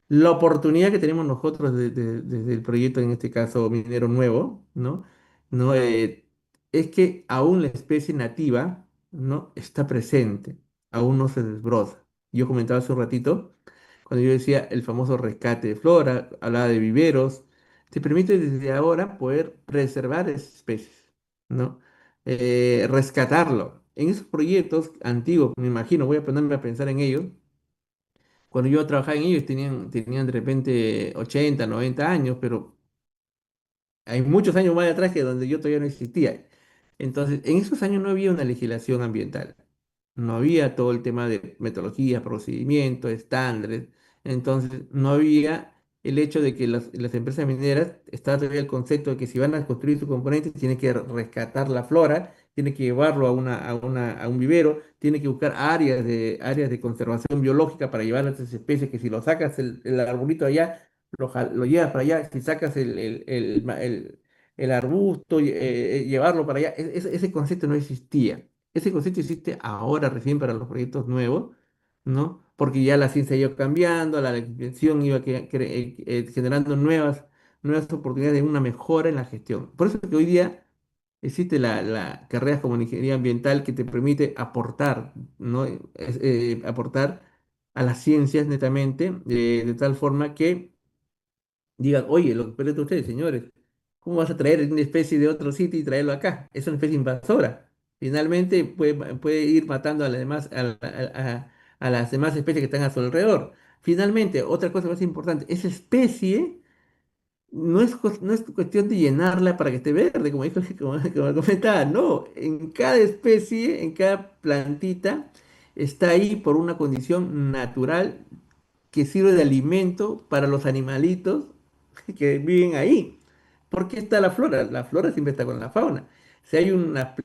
La oportunidad que tenemos nosotros desde el proyecto, en este caso minero nuevo, ¿no? ¿No? Es que aún la especie nativa, ¿no? Está presente, aún no se desbroza. Yo comentaba hace un ratito, cuando yo decía el famoso rescate de flora, hablaba de viveros, te permite desde ahora poder preservar esas especies, ¿no? Rescatarlo. en esos proyectos antiguos, me imagino, voy a ponerme a pensar en ellos, cuando yo trabajaba en ellos tenían de repente 80, 90 años, pero hay muchos años más atrás que donde yo todavía no existía. Entonces, en esos años no había una legislación ambiental. No había todo el tema de metodologías, procedimientos, estándares. Entonces, no había el hecho de que las empresas mineras, estaba todavía el concepto de que si van a construir sus componentes, tienen que rescatar la flora, tienen que llevarlo a un vivero, tienen que buscar áreas de conservación biológica para llevar a esas especies, que si lo sacas el arbolito allá, lo llevas para allá, si sacas el arbusto, llevarlo para allá, ese concepto no existía. Ese concepto existe ahora recién para los proyectos nuevos, ¿no? Porque ya la ciencia iba cambiando, la invención iba generando nuevas oportunidades de una mejora en la gestión. Por eso es que hoy día existe la carrera como ingeniería ambiental que te permite aportar, ¿no? Aportar a las ciencias netamente, de tal forma que digan, oye, lo que preguntan ustedes, señores, ¿cómo vas a traer una especie de otro sitio y traerlo acá? Es una especie invasora. Finalmente puede ir matando a las demás, a las demás especies que están a su alrededor. Finalmente, otra cosa más importante, esa especie no es cuestión de llenarla para que esté verde, como comentaba, no, en cada especie, en cada plantita, está ahí por una condición natural que sirve de alimento para los animalitos que viven ahí. ¿Por qué está la flora? La flora siempre está con la fauna. Si hay una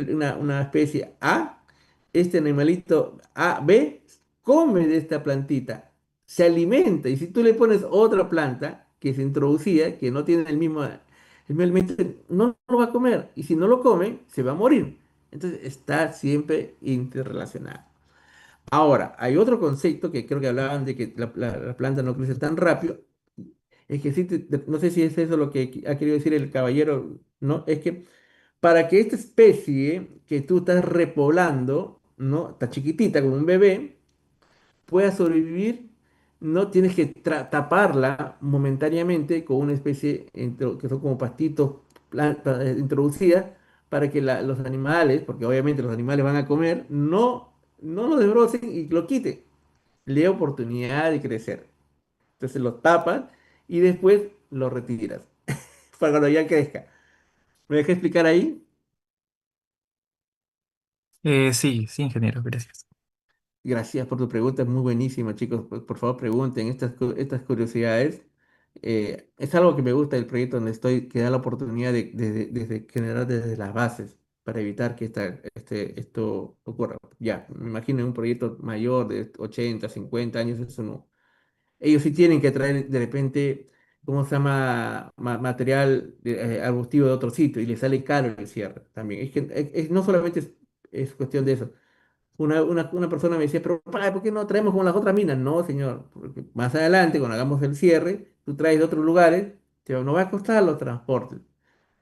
especie A, este animalito A, B, come de esta plantita, se alimenta. Y si tú le pones otra planta que se introducía, que no tiene el mismo alimento, no lo va a comer. Y si no lo come, se va a morir. Entonces está siempre interrelacionado. Ahora, hay otro concepto que creo que hablaban de que la planta no crece tan rápido. Es que sí, no sé si es eso lo que ha querido decir el caballero, ¿no? Es que para que esta especie que tú estás repoblando, ¿no? Está chiquitita como un bebé, pueda sobrevivir, no tienes que taparla momentáneamente con una especie que son como pastitos, plantas introducidas para que los animales, porque obviamente los animales van a comer, no lo desbrocen y lo quiten. Le da oportunidad de crecer. Entonces lo tapas y después lo retiras para cuando ya crezca. ¿Me dejé explicar ahí?
Sí, sí, ingeniero, gracias.
Gracias por tu pregunta, es muy buenísima, chicos. Por favor, pregunten estas curiosidades. Es algo que me gusta del proyecto donde estoy, que da la oportunidad de generar desde las bases para evitar que esto ocurra. Ya, me imagino en un proyecto mayor de 80, 50 años, eso no. Ellos sí tienen que traer de repente, ¿cómo se llama? Material arbustivo de otro sitio y les sale caro el cierre también. Es que no solamente es cuestión de eso. Una persona me decía, pero ¿por qué no traemos como las otras minas? No, señor, porque más adelante, cuando hagamos el cierre, tú traes de otros lugares, no va a costar los transportes.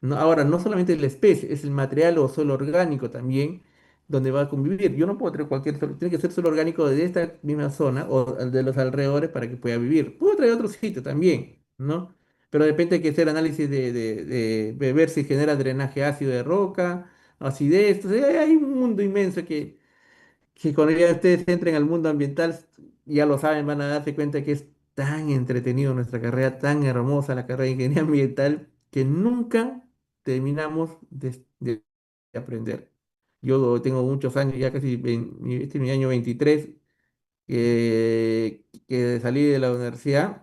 No, ahora, no solamente la especie, es el material o suelo orgánico también donde va a convivir. Yo no puedo traer cualquier suelo, tiene que ser suelo orgánico de esta misma zona o de los alrededores para que pueda vivir. Puedo traer otro sitio también, ¿no? Pero de repente hay que hacer análisis de ver si genera drenaje ácido de roca, acidez. Entonces, hay un mundo inmenso que cuando ya ustedes entren al mundo ambiental, ya lo saben, van a darse cuenta que es tan entretenido nuestra carrera, tan hermosa la carrera de ingeniería ambiental, que nunca terminamos de aprender. Yo tengo muchos años, ya casi, este es mi año 23, que salí de la universidad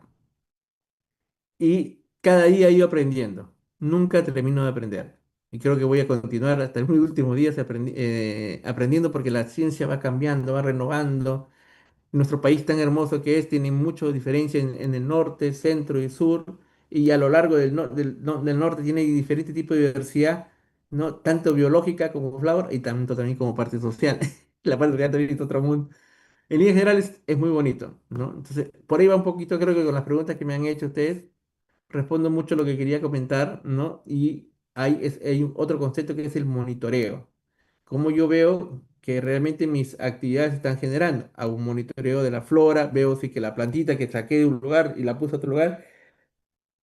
y cada día he ido aprendiendo. Nunca termino de aprender. Y creo que voy a continuar hasta el último día aprendiendo porque la ciencia va cambiando, va renovando. Nuestro país tan hermoso que es, tiene mucha diferencia en el norte, centro y sur, y a lo largo del norte tiene diferente tipo de diversidad, ¿no? Tanto biológica como flora y tanto también como parte social. La parte social también es otro mundo. En líneas generales es muy bonito, ¿no? Entonces, por ahí va un poquito, creo que con las preguntas que me han hecho ustedes, respondo mucho lo que quería comentar, ¿no? Y hay otro concepto que es el monitoreo. Cómo yo veo que realmente mis actividades están generando. Hago un monitoreo de la flora, veo si que la plantita que saqué de un lugar y la puse a otro lugar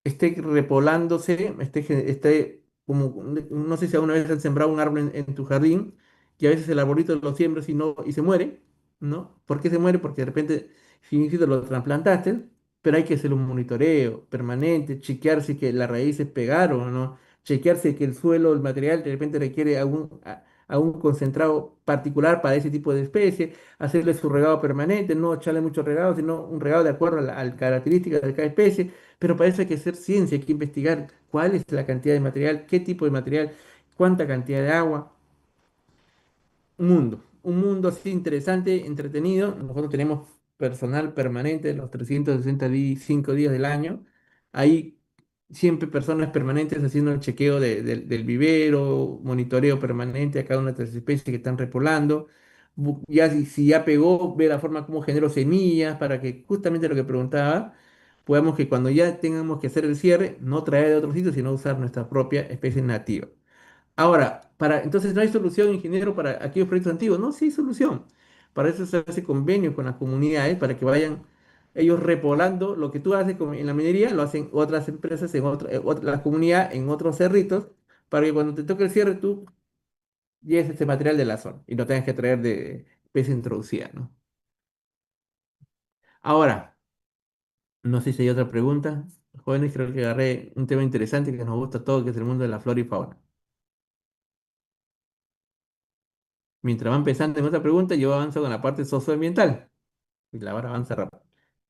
esté repoblándose, esté como, no sé si alguna vez has sembrado un árbol en tu jardín que a veces el arbolito lo siembras y, no, y se muere, ¿no? ¿Por qué se muere? Porque de repente, si insisto, lo trasplantaste, pero hay que hacer un monitoreo permanente, chequear si que las raíces pegaron o no, chequear si que el suelo, el material de repente requiere a un concentrado particular para ese tipo de especie, hacerle su regado permanente, no echarle mucho regado, sino un regado de acuerdo a las características de cada especie, pero para eso hay que hacer ciencia, hay que investigar cuál es la cantidad de material, qué tipo de material, cuánta cantidad de agua. Un mundo así interesante, entretenido. Nosotros tenemos personal permanente los 365 días del año. Hay siempre personas permanentes haciendo el chequeo del vivero, monitoreo permanente a cada una de las especies que están repolando. Ya si ya pegó, ve la forma como generó semillas para que justamente lo que preguntaba, podamos que cuando ya tengamos que hacer el cierre, no traer de otro sitio, sino usar nuestra propia especie nativa. Ahora, entonces no hay solución, ingeniero, para aquellos proyectos antiguos. No, sí hay solución. Para eso se hace convenio con las comunidades para que vayan ellos repoblando lo que tú haces en la minería, lo hacen otras empresas en la comunidad en otros cerritos, para que cuando te toque el cierre tú lleves ese material de la zona y no tengas que traer de especie introducida, ¿no? Ahora, no sé si hay otra pregunta. Jóvenes, creo que agarré un tema interesante que nos gusta a todos, que es el mundo de la flora y fauna. Mientras van pensando en otra pregunta, yo avanzo con la parte socioambiental. Y la vara avanza rápido.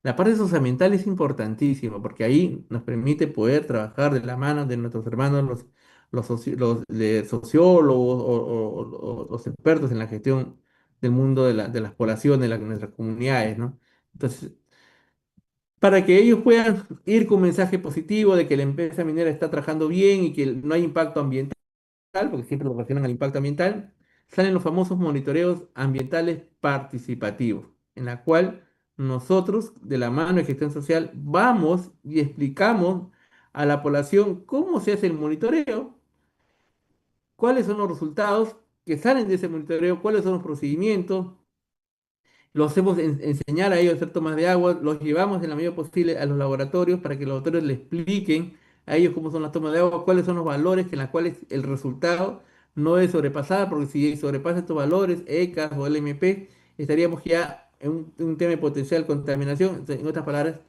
La parte socioambiental es importantísima porque ahí nos permite poder trabajar de la mano de nuestros hermanos, los de sociólogos o los expertos en la gestión del mundo de las poblaciones, de nuestras comunidades, ¿no? Entonces, para que ellos puedan ir con un mensaje positivo de que la empresa minera está trabajando bien y que no hay impacto ambiental, porque siempre lo relacionan al impacto ambiental, salen los famosos monitoreos ambientales participativos, en la cual nosotros, de la mano de gestión social, vamos y explicamos a la población cómo se hace el monitoreo, cuáles son los resultados que salen de ese monitoreo, cuáles son los procedimientos, los hacemos enseñar a ellos a hacer tomas de agua, los llevamos en la medida posible a los laboratorios para que los laboratorios les expliquen a ellos cómo son las tomas de agua, cuáles son los valores en los cuales el resultado no es sobrepasado, porque si sobrepasa estos valores, ECAS o LMP, estaríamos ya en un tema de potencial contaminación. Entonces, en otras palabras,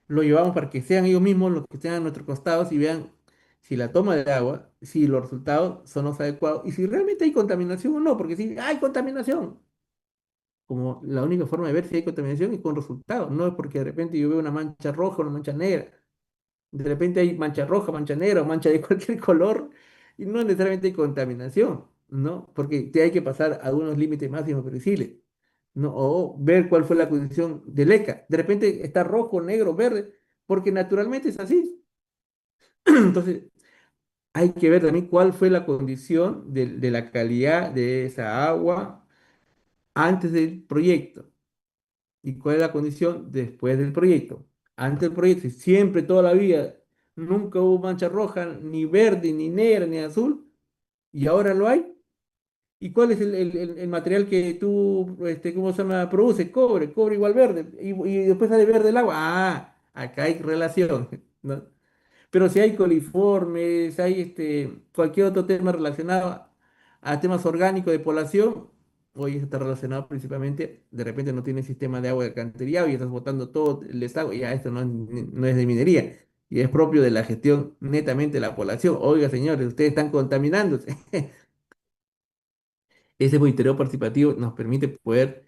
lo llevamos para que sean ellos mismos los que estén a nuestros costados y vean si la toma de agua, si los resultados son los adecuados y si realmente hay contaminación o no, porque si hay contaminación, como la única forma de ver si hay contaminación es con resultados, no es porque de repente yo veo una mancha roja o una mancha negra, de repente hay mancha roja, mancha negra o mancha de cualquier color y no necesariamente hay contaminación, ¿no? Porque te hay que pasar a unos límites máximos previsibles, ¿no? O ver cuál fue la condición del ECA, de repente está rojo, negro, verde, porque naturalmente es así. Entonces, hay que ver también cuál fue la condición de la calidad de esa agua antes del proyecto. ¿Y cuál es la condición después del proyecto? Antes del proyecto, y siempre, toda la vida, nunca hubo mancha roja, ni verde, ni negra, ni azul, y ahora lo hay. ¿Y cuál es el material que tú, ¿cómo se llama? Produce cobre, cobre igual verde, y después sale verde el agua. Ah, acá hay relación, ¿no? Pero si hay coliformes, hay cualquier otro tema relacionado a temas orgánicos de población, hoy está relacionado principalmente, de repente no tiene sistema de agua de alcantarillado y estás botando todo el desagüe, ya esto no es de minería, y es propio de la gestión netamente de la población. Oiga, señores, ustedes están contaminándose. Ese monitoreo participativo nos permite poder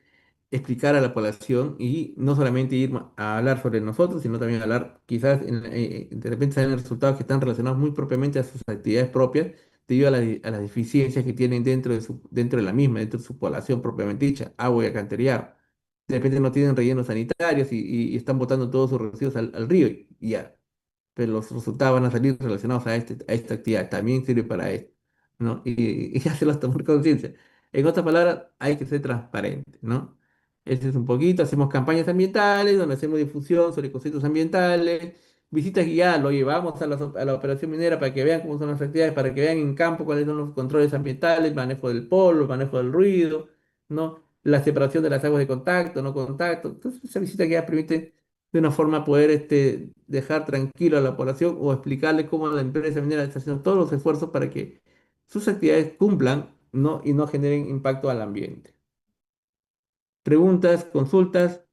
explicar a la población y no solamente ir a hablar sobre nosotros, sino también hablar, quizás de repente salen resultados que están relacionados muy propiamente a sus actividades propias, debido a las deficiencias que tienen dentro de la misma, dentro de su población propiamente dicha, agua y alcantarillado. De repente no tienen rellenos sanitarios y están botando todos sus residuos al río y ya, pero los resultados van a salir relacionados a esta actividad, también sirve para esto, ¿no? Y hacerlos tomar conciencia. En otras palabras, hay que ser transparente, ¿no? Ese es un poquito, hacemos campañas ambientales, donde hacemos difusión sobre conceptos ambientales, visitas guiadas, lo llevamos a la operación minera para que vean cómo son las actividades, para que vean en campo cuáles son los controles ambientales, manejo del polvo, manejo del ruido, ¿no? La separación de las aguas de contacto, no contacto. Entonces, esa visita guiada permite de una forma poder dejar tranquilo a la población o explicarle cómo la empresa minera está haciendo todos los esfuerzos para que sus actividades cumplan y no generen impacto al ambiente. Preguntas, consultas,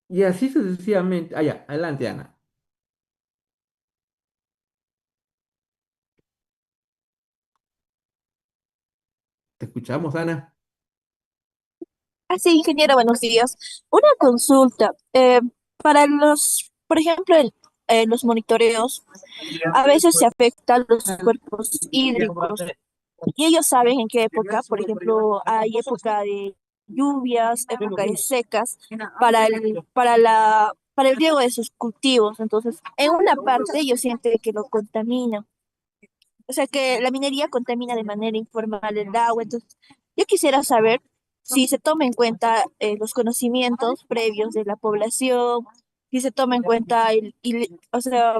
y así sucesivamente. Ah, ya, adelante, Ana. ¿Te escuchamos, Ana?
Sí, ingeniero, buenos días. Una consulta. Para los, por ejemplo, los monitoreos, a veces se afectan los cuerpos hídricos y ellos saben en qué época, por ejemplo, hay época de lluvias, época de secas para el riego de sus cultivos. Entonces, en una parte ellos sienten que lo contaminan. O sea que la minería contamina de manera informal el agua. Entonces, yo quisiera saber si se toma en cuenta los conocimientos previos de la población, si se toma en cuenta o sea,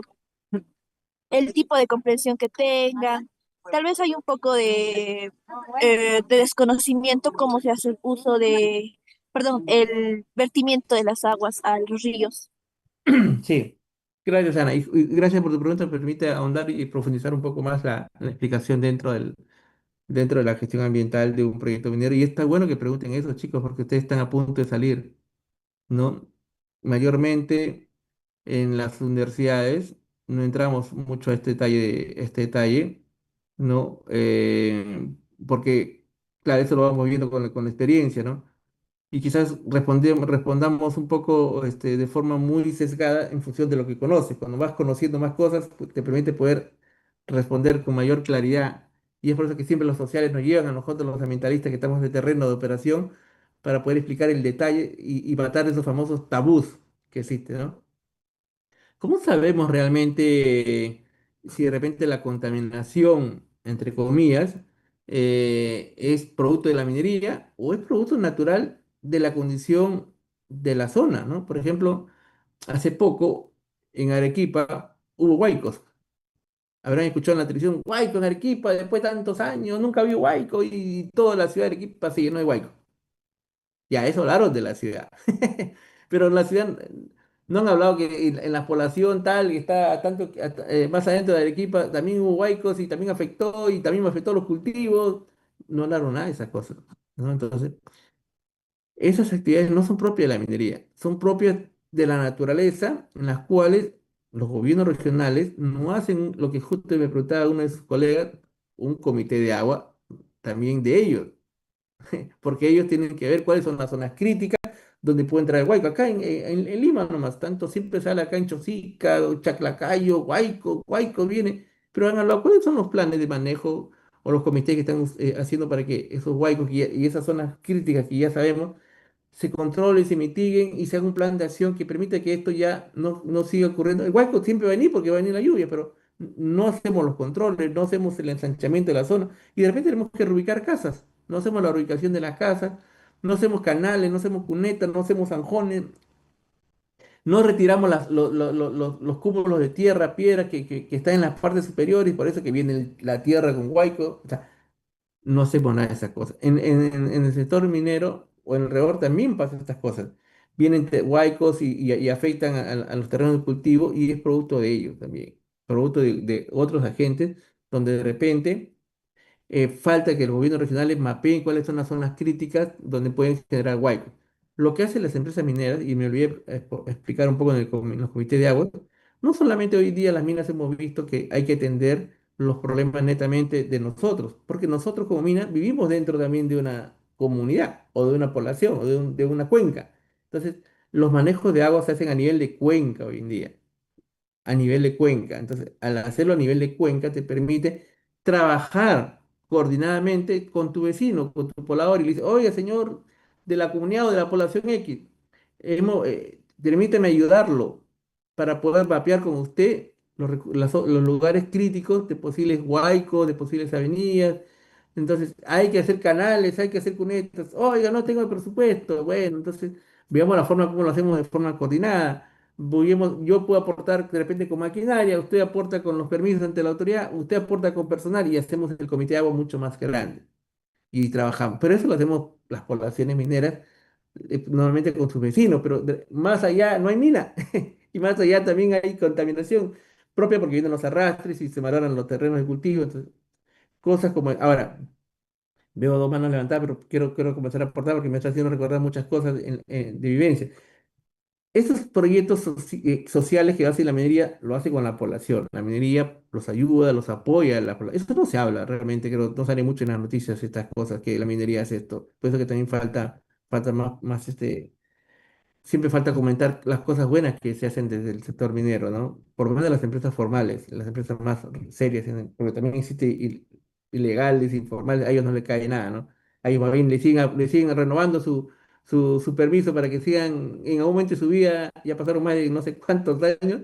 el tipo de comprensión que tengan. Tal vez hay un poco de desconocimiento cómo se hace el uso perdón, el vertimiento de las aguas a los ríos.
Sí, gracias, Ana. Y gracias por tu pregunta. Me permite ahondar y profundizar un poco más la explicación dentro de la gestión ambiental de un proyecto minero. Y está bueno que pregunten eso, chicos, porque ustedes están a punto de salir, ¿no? Mayormente en las universidades no entramos mucho a este detalle, ¿no? Porque, claro, eso lo vamos viendo con la experiencia, ¿no? Y quizás respondamos un poco de forma muy sesgada en función de lo que conoces. Cuando vas conociendo más cosas, pues, te permite poder responder con mayor claridad. Y es por eso que siempre los sociales nos llevan a nosotros, los ambientalistas que estamos de terreno de operación, para poder explicar el detalle y matar esos famosos tabús que existen, ¿no? ¿Cómo sabemos realmente si de repente la contaminación, entre comillas, es producto de la minería o es producto natural de la condición de la zona, ¿no? Por ejemplo, hace poco en Arequipa hubo huaicos. Habrán escuchado en la televisión, huaico en Arequipa, después de tantos años, nunca había huaico y toda la ciudad de Arequipa se llenó de huaicos. Ya, eso hablaron de la ciudad. Pero en la ciudad no han hablado que en la población tal, que está tanto más adentro de Arequipa, también hubo huaicos y también afectó y también afectó los cultivos. No hablaron nada de esas cosas, ¿no? Entonces, esas actividades no son propias de la minería, son propias de la naturaleza, en las cuales los gobiernos regionales no hacen lo que justo me preguntaba uno de sus colegas, un comité de agua, también de ellos, porque ellos tienen que ver cuáles son las zonas críticas donde puede entrar el Huayco. Acá en Lima nomás, tanto siempre sale acá en Chosica, o Chaclacayo, Huayco viene, pero han hablado cuáles son los planes de manejo o los comités que están haciendo para que esos Huaycos y esas zonas críticas que ya sabemos se controlen, se mitiguen y se haga un plan de acción que permita que esto ya no siga ocurriendo. El huaico siempre va a venir porque va a venir la lluvia, pero no hacemos los controles, no hacemos el ensanchamiento de la zona y de repente tenemos que reubicar casas, no hacemos la reubicación de las casas, no hacemos canales, no hacemos cunetas, no hacemos zanjones, no retiramos los cúmulos de tierra, piedra que están en las partes superiores, por eso que viene la tierra con huaico. O sea, no hacemos nada de esas cosas. En el sector minero o en alrededor también pasan estas cosas. Vienen huaicos y afectan a los terrenos de cultivo y es producto de ellos también, producto de otros agentes donde de repente falta que los gobiernos regionales mapeen cuáles son las zonas críticas donde pueden generar huaicos. Lo que hacen las empresas mineras, y me olvidé explicar un poco en los comités de agua, no solamente hoy día las minas hemos visto que hay que atender los problemas netamente de nosotros, porque nosotros como minas vivimos dentro también de una comunidad o de una población o de una cuenca. Entonces, los manejos de agua se hacen a nivel de cuenca hoy en día a nivel de cuenca. Entonces, al hacerlo a nivel de cuenca, te permite trabajar coordinadamente con tu vecino, con tu poblador, y le dices, oye, señor de la comunidad o de la población X, permíteme ayudarlo para poder mapear con usted los lugares críticos de posibles huaicos, de posibles avenidas. Entonces, hay que hacer canales, hay que hacer cunetas. Oiga, no tengo el presupuesto. Bueno, entonces, veamos la forma como lo hacemos de forma coordinada. Yo puedo aportar de repente con maquinaria, usted aporta con los permisos ante la autoridad, usted aporta con personal y hacemos el comité de agua mucho más grande y trabajamos. Pero eso lo hacemos las poblaciones mineras, normalmente con sus vecinos, pero más allá no hay mina y más allá también hay contaminación. propia porque vienen los arrastres y se maloran los terrenos de cultivo. Entonces, cosas como, ahora, veo dos manos levantadas, pero quiero comenzar a aportar porque me está haciendo recordar muchas cosas de vivencia. Esos proyectos sociales que hace la minería, lo hace con la población. La minería los ayuda, los apoya. Eso no se habla realmente, creo, no sale mucho en las noticias estas cosas que la minería hace esto. Por eso que también falta más siempre falta comentar las cosas buenas que se hacen desde el sector minero, ¿no? Por lo menos las empresas formales, las empresas más serias, porque también existe ilegales, informales, a ellos no les cae nada, ¿no? A ellos más bien le siguen renovando su permiso para que sigan en algún momento de su vida, ya pasaron más de no sé cuántos años,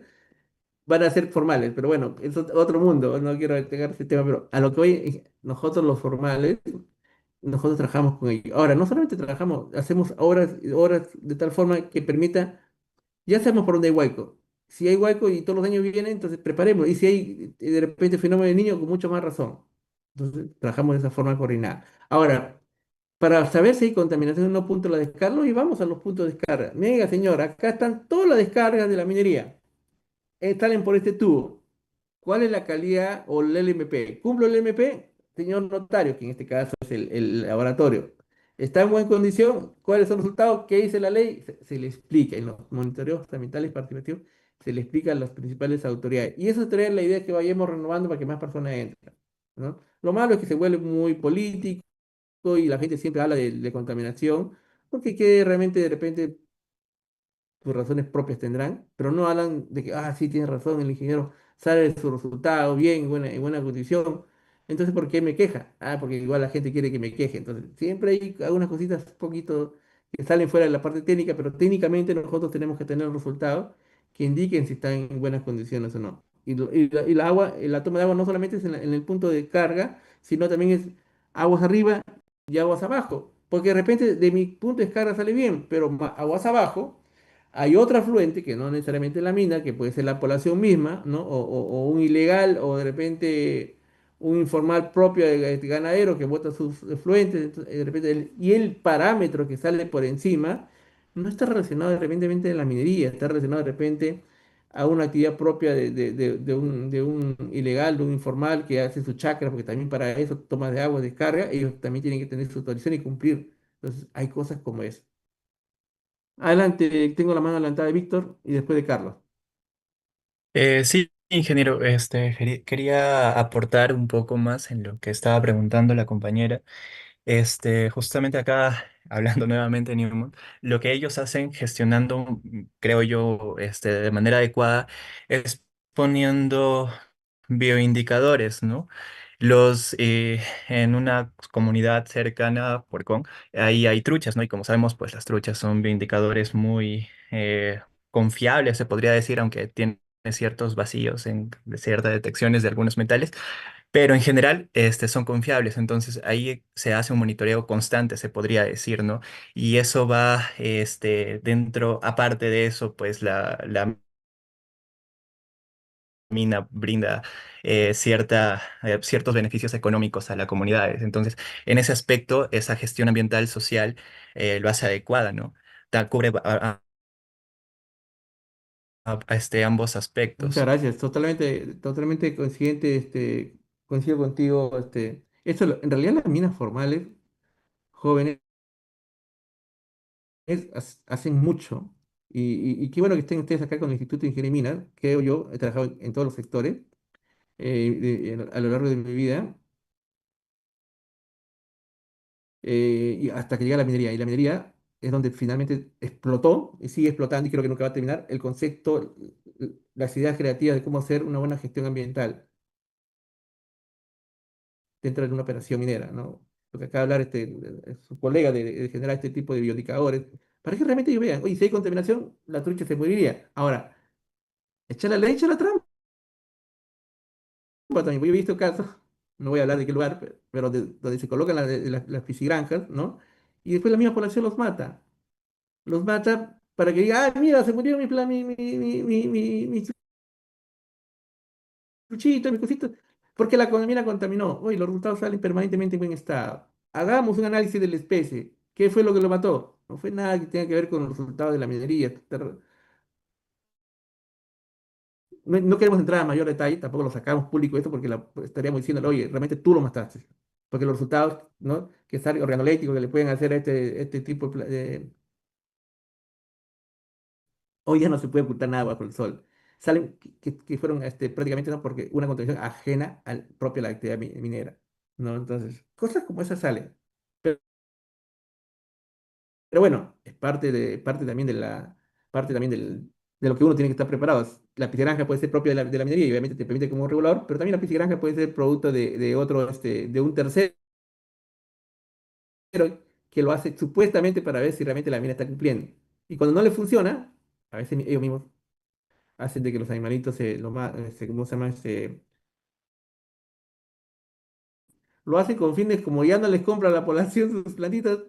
van a ser formales, pero bueno, es otro mundo, no quiero pegar ese tema, pero a lo que hoy nosotros los formales nosotros trabajamos con ellos. Ahora, no solamente trabajamos, hacemos horas de tal forma que permita, ya sabemos por dónde hay hueco. Si hay hueco y todos los años vienen, entonces preparemos. Y si hay de repente fenómeno de niño, con mucho más razón. Entonces, trabajamos de esa forma coordinada. Ahora, para saber si hay contaminación en unos puntos de la descarga, y vamos a los puntos de descarga. Mira, señor, acá están todas las descargas de la minería. Salen por este tubo. ¿Cuál es la calidad o el LMP? ¿Cumplo el LMP? Señor notario, que en este caso es el laboratorio. ¿Está en buena condición? ¿Cuáles son los resultados? ¿Qué dice la ley? Se le explica en los monitoreos ambientales participativos, se le explica a las principales autoridades. Y eso trae la idea que vayamos renovando para que más personas entren, ¿no? Lo malo es que se vuelve muy político y la gente siempre habla de contaminación, porque que realmente de repente sus razones propias tendrán, pero no hablan de que, sí, tiene razón, el ingeniero sale de su resultado bien, en buena condición. Entonces, ¿por qué me queja? Porque igual la gente quiere que me queje. Entonces, siempre hay algunas cositas un poquito que salen fuera de la parte técnica, pero técnicamente nosotros tenemos que tener resultados que indiquen si están en buenas condiciones o no. Y la agua, la toma de agua no solamente es en el punto de carga, sino también es aguas arriba y aguas abajo. Porque de repente de mi punto de descarga sale bien, pero aguas abajo hay otro afluente, que no necesariamente la mina, que puede ser la población misma, ¿no? O un ilegal, o de repente un informal propio de ganadero que bota sus efluentes, de repente y el parámetro que sale por encima no está relacionado de repente de la minería, está relacionado de repente a una actividad propia de un ilegal, de un informal que hace su chacra, porque también para eso toma de agua, descarga, ellos también tienen que tener su autorización y cumplir. Entonces, hay cosas como eso. Adelante, tengo la mano adelantada de Víctor y después de Carlos.
Sí, ingeniero, quería aportar un poco más en lo que estaba preguntando la compañera. Justamente acá, hablando nuevamente de Newmont, lo que ellos hacen gestionando, creo yo, de manera adecuada, es poniendo bioindicadores, ¿no? En una comunidad cercana a Puercón, ahí hay truchas, ¿no? Y como sabemos, pues las truchas son bioindicadores muy confiables, se podría decir, aunque tienen ciertos vacíos en ciertas detecciones de algunos metales. Pero en general, son confiables, entonces ahí se hace un monitoreo constante, se podría decir, ¿no? Y eso va, dentro, aparte de eso, pues la mina brinda ciertos beneficios económicos a la comunidad. Entonces, en ese aspecto, esa gestión ambiental social lo hace adecuada, ¿no? Cubre ambos
Muchas
aspectos.
gracias. Totalmente coincidente, coincido contigo. En realidad las minas formales, jóvenes, hacen mucho. Y qué bueno que estén ustedes acá con el Instituto de Ingeniería y Minas. Creo yo, he trabajado en todos los sectores a lo largo de mi vida. Y hasta que llega la minería. Y la minería es donde finalmente explotó y sigue explotando y creo que nunca va a terminar el concepto, las ideas creativas de cómo hacer una buena gestión ambiental dentro de una operación minera, ¿no? Porque acaba de hablar su colega de generar este tipo de bioindicadores, para que realmente ellos vean, oye, si hay contaminación, la trucha se moriría. Ahora, echa la ley, echa la trampa también, porque yo he visto casos, no voy a hablar de qué lugar, pero donde se colocan las piscigranjas, ¿no? Y después la misma población los mata para que diga, mira, se murió mi truchito, mi cosito, porque la economía contaminó. Hoy los resultados salen permanentemente en buen estado. Hagamos un análisis de la especie. ¿Qué fue lo que lo mató? No fue nada que tenga que ver con los resultados de la minería. no queremos entrar a mayor detalle, tampoco lo sacamos público esto porque estaríamos diciéndole, oye, realmente tú lo mataste. Porque los resultados, ¿no? Que salen organolépticos que le pueden hacer a este tipo hoy ya no se puede ocultar nada bajo el sol. Salen que fueron prácticamente no porque una contaminación ajena al propio la actividad minera, ¿no? Entonces, cosas como esas salen. Pero bueno, es parte también parte también de lo que uno tiene que estar preparado. La piscigranja puede ser propia de la minería y obviamente te permite como regulador, pero también la piscigranja puede ser producto de otro, de un tercero que lo hace supuestamente para ver si realmente la mina está cumpliendo. Y cuando no le funciona, a veces ellos mismos hacen de que los animalitos ¿cómo se llama? Lo hacen con fines como ya no les compra la población sus plantitas,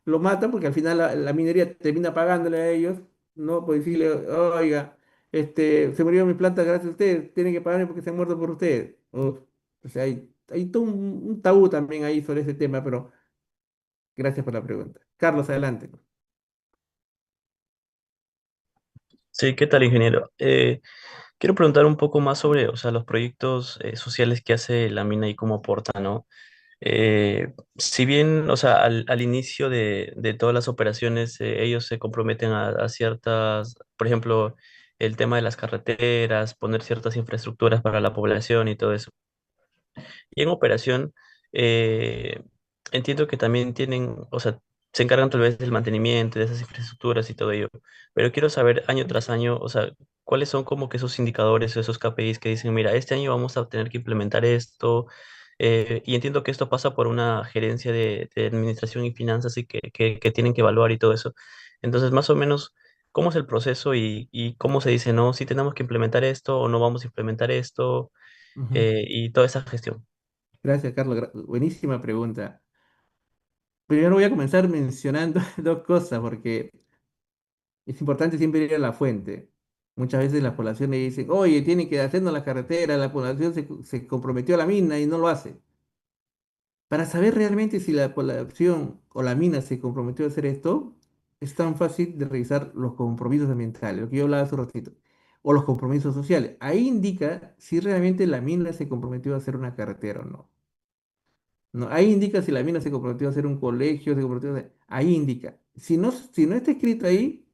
lo matan porque al final la minería termina pagándole a ellos, ¿no? Por decirle, oiga, se murió mi planta gracias a ustedes, tienen que pagarme porque se han muerto por ustedes. O sea, hay todo un tabú también ahí sobre ese tema, pero gracias por la pregunta. Carlos, adelante.
Sí, ¿qué tal, ingeniero? Quiero preguntar un poco más sobre, o sea, los proyectos sociales que hace la mina y cómo aporta, ¿no? Si bien, o sea, al inicio de todas las operaciones, ellos se comprometen a ciertas, por ejemplo, el tema de las carreteras, poner ciertas infraestructuras para la población y todo eso. Y en operación, eh, entiendo que también tienen, o sea, se encargan tal vez del mantenimiento de esas infraestructuras y todo ello. Pero quiero saber año tras año, o sea, cuáles son como que esos indicadores o esos KPIs que dicen, mira, este año vamos a tener que implementar esto. Y entiendo que esto pasa por una gerencia de administración y finanzas y que tienen que evaluar y todo eso. Entonces, más o menos, ¿cómo es el proceso y cómo se dice, no, si tenemos que implementar esto o no vamos a implementar esto
Ujú.
y toda esa gestión?
Gracias, Carlos. Buenísima pregunta. Primero voy a comenzar mencionando dos cosas, porque es importante siempre ir a la fuente. Muchas veces la población le dice, oye, tiene que hacernos la carretera, la población se comprometió a la mina y no lo hace. Para saber realmente si la población o la mina se comprometió a hacer esto, es tan fácil de revisar los compromisos ambientales, lo que yo hablaba hace un ratito, o los compromisos sociales. Ahí indica si realmente la mina se comprometió a hacer una carretera o no. ¿No? Ahí indica si la mina se comprometió a hacer un colegio, ahí indica. Si no está escrito ahí,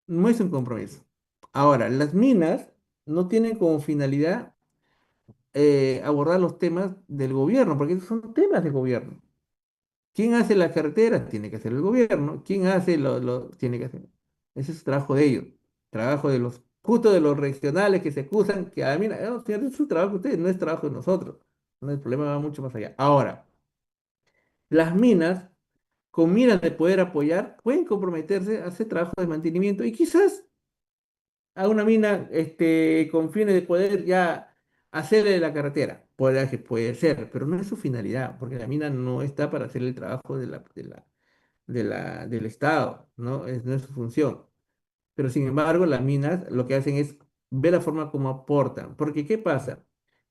no es un compromiso. Ahora, las minas no tienen como finalidad abordar los temas del gobierno, porque esos son temas del gobierno. ¿Quién hace las carreteras? Tiene que hacer el gobierno. ¿Quién hace tiene que hacer? Ese es el trabajo de ellos. Trabajo justo de los regionales que se acusan que a la mina, no, señor, es su trabajo de ustedes, no es trabajo de nosotros. No, el problema va mucho más allá. Ahora, las minas, con miras de poder apoyar, pueden comprometerse a hacer trabajo de mantenimiento y quizás a una mina con fines de poder ya hacerle la carretera. Puede ser, pero no es su finalidad, porque la mina no está para hacer el trabajo del Estado, ¿no? No es su función. Pero sin embargo, las minas lo que hacen es ver la forma como aportan. Porque, ¿qué pasa?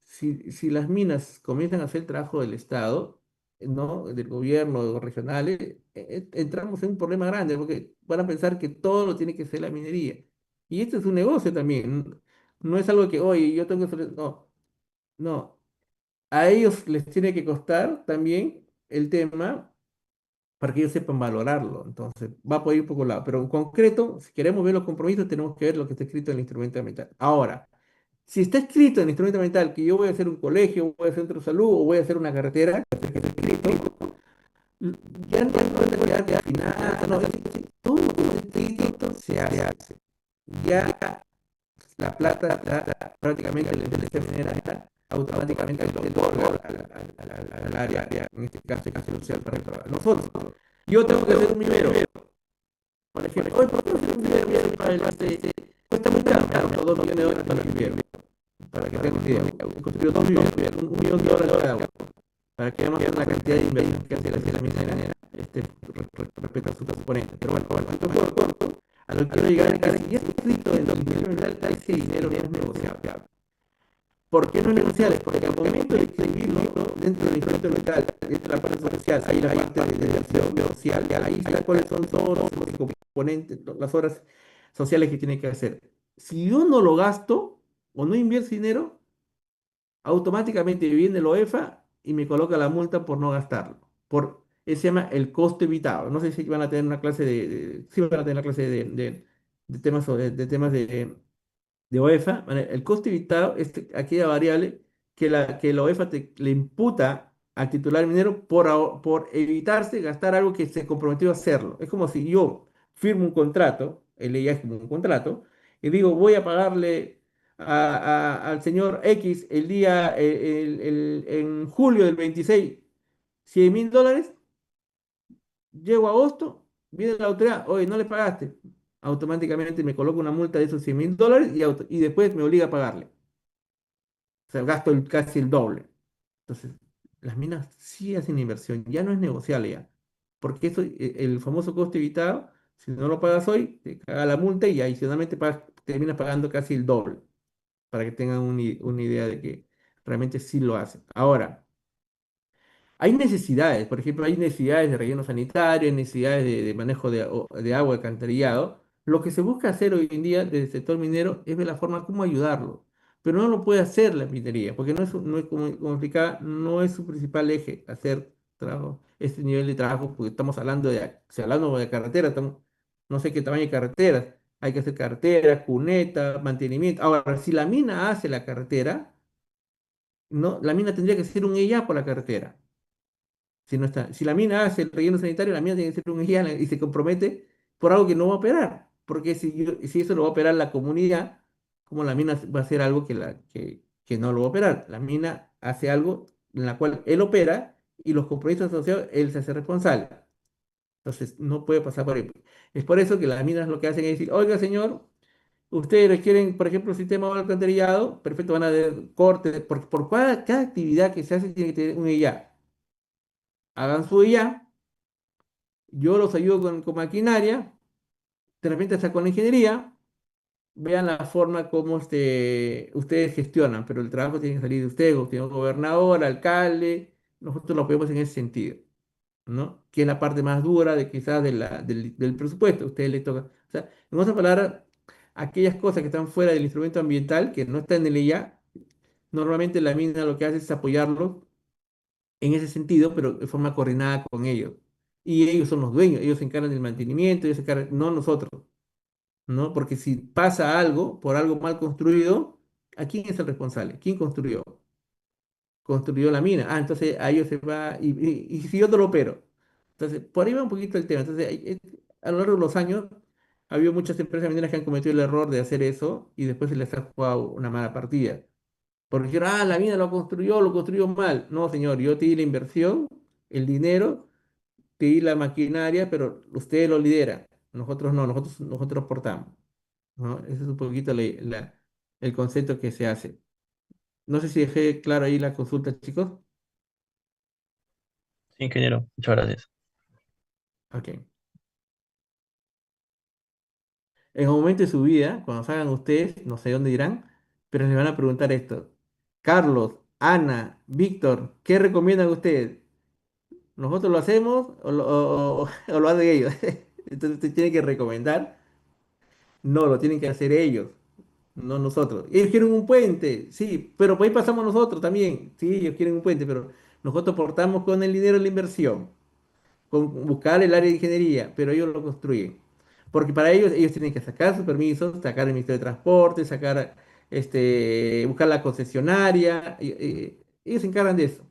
Si las minas comienzan a hacer el trabajo del Estado, ¿no? Del gobierno, de los regionales, entramos en un problema grande, porque van a pensar que todo lo tiene que hacer la minería. Y esto es un negocio también. No es algo que, oye, yo tengo que hacer. No, no. A ellos les tiene que costar también el tema para que ellos sepan valorarlo. Entonces, va por ir un poco lado. Pero en concreto, si queremos ver los compromisos, tenemos que ver lo que está escrito en el instrumento ambiental. Ahora, si está escrito en el instrumento ambiental que yo voy a hacer un colegio, voy a hacer un centro de salud o voy a hacer una carretera, que está escrito, ya no es de final, no, todo lo que está escrito se hace. Ya la plata está prácticamente en la empresa minera automáticamente lo otorga al área, en este caso, social para trabajar. Nosotros, yo tengo que hacer un vivero. Por ejemplo, hoy, ¿por qué no hacer un vivero para el cuesta muy caro, ¿no? 2 millones de dólares para el vivero. Para que tengan una idea, construyó 2 viveros, 1 millón de dólares cada uno. Para que veamos la cantidad de inversión que hace la minera respecto a sus componentes. Pero bueno, esto por corto, a lo que quiero llegar es que si ya está escrito en el instrumento ambiental, ese dinero no es negociable. ¿Por qué no es negociable? Porque al momento de escribirlo dentro del instrumento ambiental, dentro de la parte social, hay la parte de la acción social, ahí está cuáles son todos los componentes, las horas sociales que tiene que hacer. Si yo no lo gasto, o no invierto dinero, automáticamente viene el OEFA y me coloca la multa por no gastarlo. Eso se llama el costo evitado. No sé si van a tener una clase sí van a tener una clase de temas, de temas de OEFA. ¿Vale? El costo evitado es aquella variable que la OEFA le imputa al titular minero por evitarse gastar algo que se comprometió a hacerlo. Es como si yo firmo un contrato, el ley es como un contrato, y digo, voy a pagarle al señor X el día, en julio del 26, $100.000, llego a agosto, viene la autoridad, oye, no le pagaste. Automáticamente me coloca una multa de esos $100.000 y después me obliga a pagarle. O sea, gasto casi el doble. Entonces, las minas sí hacen inversión, ya no es negociable ya. Porque eso, el famoso coste evitado, si no lo pagas hoy, te caga la multa y adicionalmente terminas pagando casi el doble, para que tengan una idea de que realmente sí lo hacen. Ahora, hay necesidades, por ejemplo, hay necesidades de relleno sanitario, hay necesidades de manejo de agua, de alcantarillado. Lo que se busca hacer hoy en día desde el sector minero es ver la forma cómo ayudarlo, pero no lo puede hacer la minería, porque no es como explicaba, no es su principal eje hacer trabajo, este nivel de trabajo, porque estamos hablando si hablando de carreteras, no sé qué tamaño de carreteras, hay que hacer carreteras, cuneta, mantenimiento. Ahora, si la mina hace la carretera, no, la mina tendría que ser un EIA por la carretera. Si, no está, si la mina hace el relleno sanitario, la mina tiene que ser un guía y se compromete por algo que no va a operar. Porque si eso lo va a operar la comunidad, ¿cómo la mina va a hacer algo que no lo va a operar? La mina hace algo en la cual él opera y los compromisos asociados, él se hace responsable. Entonces, no puede pasar por ahí. Es por eso que las minas lo que hacen es decir, oiga, señor, ustedes requieren, por ejemplo, sistema de alcantarillado, perfecto, van a haber cortes, por cada actividad que se hace tiene que tener un IA. Hagan su IA, yo los ayudo con maquinaria, de repente hasta con la ingeniería, vean la forma como ustedes gestionan, pero el trabajo tiene que salir de ustedes, señor gobernador, alcalde, nosotros lo apoyamos en ese sentido, ¿no? Que es la parte más dura de quizás del presupuesto, a ustedes les toca, o sea, en otras palabras, aquellas cosas que están fuera del instrumento ambiental, que no están en el IA, normalmente la mina lo que hace es apoyarlos en ese sentido, pero de forma coordinada con ellos. Y ellos son los dueños, ellos se encargan del mantenimiento, ellos se encargan, no nosotros, ¿no? Porque si pasa algo, por algo mal construido, ¿a quién es el responsable? ¿Quién construyó? Construyó la mina. Ah, entonces a ellos se va, y si yo te lo opero. Entonces, por ahí va un poquito el tema. Entonces, a lo largo de los años, ha habido muchas empresas mineras que han cometido el error de hacer eso y después se les ha jugado una mala partida. Porque dijeron, ah, la mina lo construyó mal. No, señor, yo te di la inversión, el dinero, te di la maquinaria, pero usted lo lidera. Nosotros no, nosotros portamos, ¿no? Ese es un poquito el concepto que se hace. No sé si dejé claro ahí la consulta, chicos.
Sí, ingeniero, muchas gracias.
Ok. En el momento de su vida, cuando salgan ustedes, no sé dónde irán, pero les van a preguntar esto. Carlos, Ana, Víctor, ¿qué recomiendan ustedes? ¿Nosotros lo hacemos o lo hacen ellos? Entonces usted tiene que recomendar. No, lo tienen que hacer ellos, no nosotros. Ellos quieren un puente, sí, pero por ahí pasamos nosotros también. Sí, ellos quieren un puente, pero nosotros portamos con el dinero de la inversión, con buscar el área de ingeniería, pero ellos lo construyen. Porque para ellos tienen que sacar sus permisos, sacar el Ministerio de Transporte, buscar la concesionaria. Ellos se encargan de eso.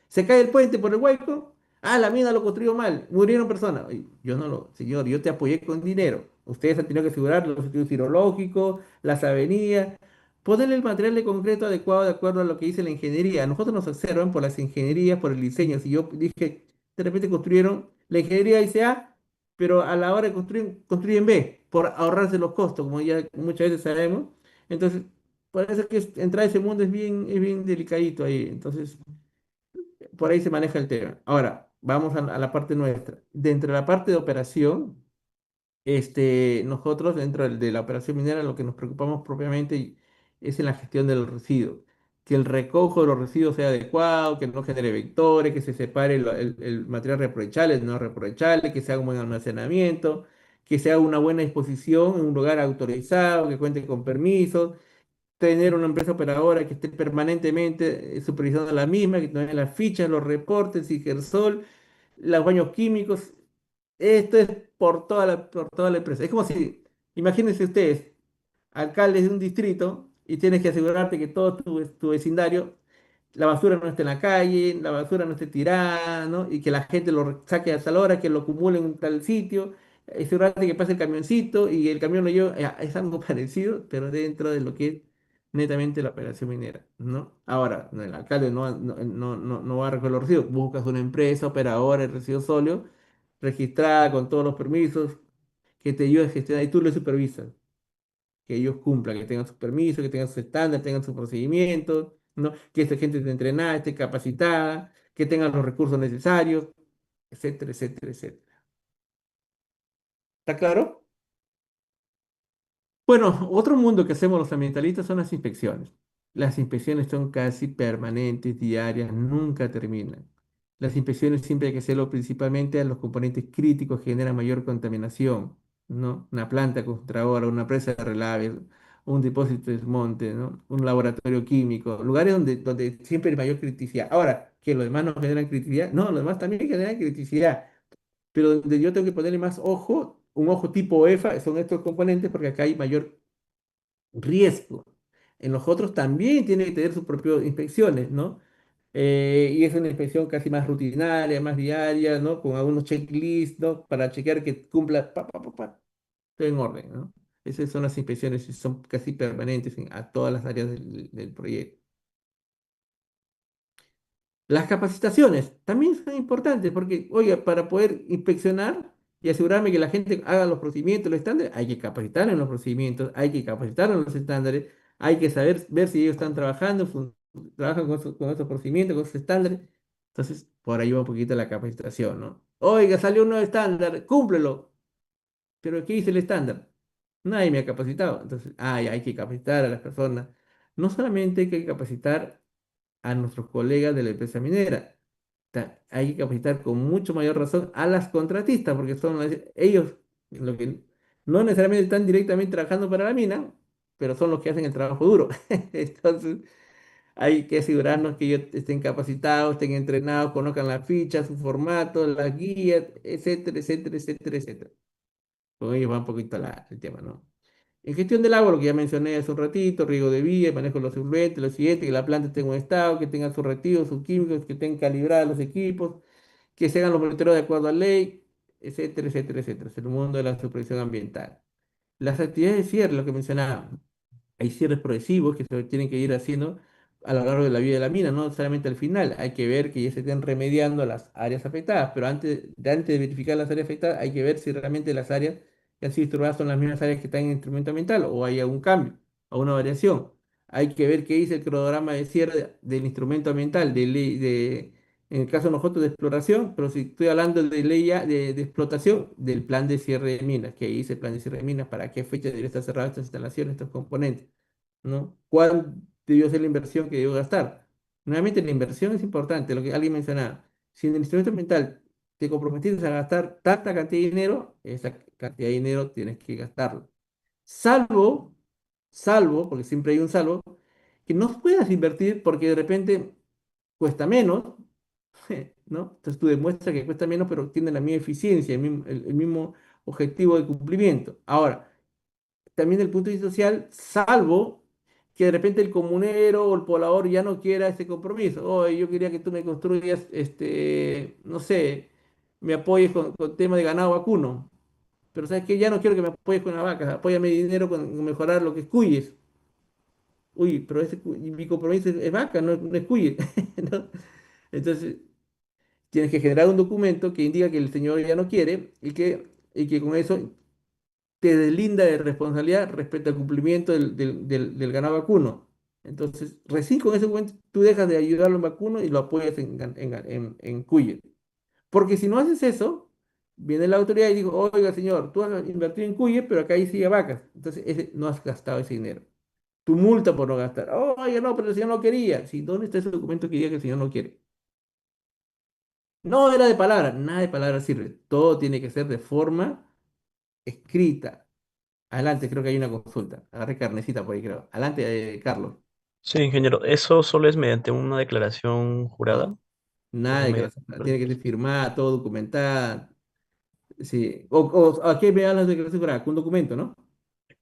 Se cae el puente por el hueco. Ah, la mina lo construyó mal. Murieron personas. Ay, yo no lo, señor, yo te apoyé con dinero. Ustedes han tenido que asegurar los estudios hidrológicos, las avenidas, ponerle el material de concreto adecuado de acuerdo a lo que dice la ingeniería. Nosotros nos observan por las ingenierías, por el diseño. Si yo dije, de repente construyeron, la ingeniería dice A, pero a la hora de construir, construyen B, por ahorrarse los costos, como ya muchas veces sabemos. Entonces, por eso es que entrar a ese mundo es bien delicadito ahí. Entonces, por ahí se maneja el tema. Ahora, vamos a la parte nuestra. Dentro de la parte de operación, nosotros dentro de la operación minera lo que nos preocupamos propiamente es en la gestión de los residuos. Que el recojo de los residuos sea adecuado, que no genere vectores, que se separe el material reaprovechable del no reaprovechable, que se haga un buen almacenamiento, que se haga una buena disposición en un lugar autorizado, que cuente con permisos, tener una empresa operadora que esté permanentemente supervisando la misma, que tenga las fichas, los reportes, Igersol, los baños químicos. Esto es por toda la empresa. Es como si, imagínense ustedes, alcaldes de un distrito y tienes que asegurarte que todo tu vecindario, la basura no esté en la calle, la basura no esté tirada, ¿no? Y que la gente saque a tal hora, que lo acumule en un tal sitio, asegurarte que pase el camioncito y el camión lo lleva, es algo parecido, pero dentro de lo que es netamente la operación minera, ¿no? Ahora, no, el alcalde no va a recoger los residuos, buscas una empresa operadora de residuos sólidos, registrada con todos los permisos, que te ayude a gestionar y tú lo supervisas, que ellos cumplan, que tengan sus permisos, que tengan sus estándares, tengan sus procedimientos, ¿no? Que esta gente esté entrenada, esté capacitada, que tengan los recursos necesarios, etcétera, etcétera, etcétera. ¿Está claro? Bueno, otro mundo que hacemos los ambientalistas son las inspecciones. Las inspecciones son casi permanentes, diarias, nunca terminan. Las inspecciones siempre hay que hacerlo principalmente a los componentes críticos que generan mayor contaminación, ¿no? Una planta concentradora, una presa de relaves, un depósito de desmonte, ¿no? Un laboratorio químico, lugares donde siempre hay mayor criticidad. Ahora, que los demás no generan criticidad, no, los demás también generan criticidad, pero donde yo tengo que ponerle más ojo, un ojo tipo EFA, son estos componentes porque acá hay mayor riesgo. En los otros también tiene que tener sus propias inspecciones, ¿no? Y es una inspección casi más rutinaria, más diaria, ¿no? Con algunos checklists, ¿no? Para chequear que cumpla, todo en orden, ¿no? Esas son las inspecciones y son casi permanentes a todas las áreas del proyecto. Las capacitaciones también son importantes porque, oiga, para poder inspeccionar y asegurarme que la gente haga los procedimientos, los estándares, hay que capacitar en los procedimientos, hay que capacitar en los estándares, hay que saber ver si ellos están trabajando, trabajan con esos procedimientos, con esos estándares. Entonces, por ahí va un poquito la capacitación, ¿no? Oiga, salió un nuevo estándar, cúmplelo. Pero ¿qué dice el estándar? Nadie me ha capacitado. Entonces, hay que capacitar a las personas. No solamente hay que capacitar a nuestros colegas de la empresa minera. Hay que capacitar con mucho mayor razón a las contratistas, porque son ellos lo que no necesariamente están directamente trabajando para la mina, pero son los que hacen el trabajo duro. Entonces, hay que asegurarnos que ellos estén capacitados, estén entrenados, conozcan las fichas, su formato, las guías, etcétera, etcétera, etcétera, etcétera. Con ellos va un poquito el tema, ¿no? En gestión del agua, lo que ya mencioné hace un ratito, riego de vía, manejo de los efluentes, lo siguiente, que la planta tenga un estado, que tenga sus reactivos, sus químicos, que estén calibrados los equipos, que se hagan los monitoreos de acuerdo a ley, etcétera, etcétera, etcétera. Es el mundo de la supervisión ambiental. Las actividades de cierre, lo que mencionaba, hay cierres progresivos que se tienen que ir haciendo a lo largo de la vida de la mina, no solamente al final. Hay que ver que ya se estén remediando las áreas afectadas, pero antes de verificar las áreas afectadas, hay que ver si realmente las áreas que han sido disturbadas son las mismas áreas que están en el instrumento ambiental o hay algún cambio o una variación. Hay que ver qué dice el cronograma de cierre del instrumento ambiental, en el caso de nosotros de exploración, pero si estoy hablando de ley de explotación, del plan de cierre de minas, que ahí dice el plan de cierre de minas, para qué fecha debería estar cerrada estas instalaciones, estos componentes, ¿no? ¿Cuál debió ser la inversión que debió gastar? Nuevamente, la inversión es importante, lo que alguien mencionaba. Si en el instrumento ambiental te comprometiste a gastar tanta cantidad de dinero, esa cantidad de dinero tienes que gastarlo. Salvo, porque siempre hay un salvo, que no puedas invertir porque de repente cuesta menos, ¿no? Entonces tú demuestras que cuesta menos, pero tiene la misma eficiencia, el mismo objetivo de cumplimiento. Ahora, también del punto de vista social, salvo que de repente el comunero o el poblador ya no quiera ese compromiso. Oye, yo quería que tú me construyas, no sé, me apoyes con tema de ganado vacuno, pero sabes que ya no quiero que me apoyes con la vaca, apóyame dinero con mejorar lo que es cuyes. Uy, pero mi compromiso es vaca, no es cuye, ¿no? Entonces, tienes que generar un documento que indica que el señor ya no quiere y que con eso te deslinda de responsabilidad respecto al cumplimiento del ganado vacuno. Entonces, recién con ese documento tú dejas de ayudarlo en vacuno y lo apoyas en cuye. Porque si no haces eso, viene la autoridad y dice, oiga, señor, tú has invertido en cuye, pero acá hay sigue vacas. Entonces, no has gastado ese dinero. Tu multa por no gastar. Oiga, no, pero el señor no quería. Sí, ¿dónde está ese documento que diga que el señor no quiere? No era de palabra, nada de palabra sirve. Todo tiene que ser de forma escrita. Adelante, creo que hay una consulta. Agarré carnecita por ahí, creo. Adelante, Carlos.
Sí, ingeniero, ¿eso solo es mediante una declaración jurada
No, nada
o
de que
mediante otro
tiene que ser
proceso?
firmada, todo documentada. Sí. ¿A qué me hablas de declaración jurada? Con un documento, ¿no?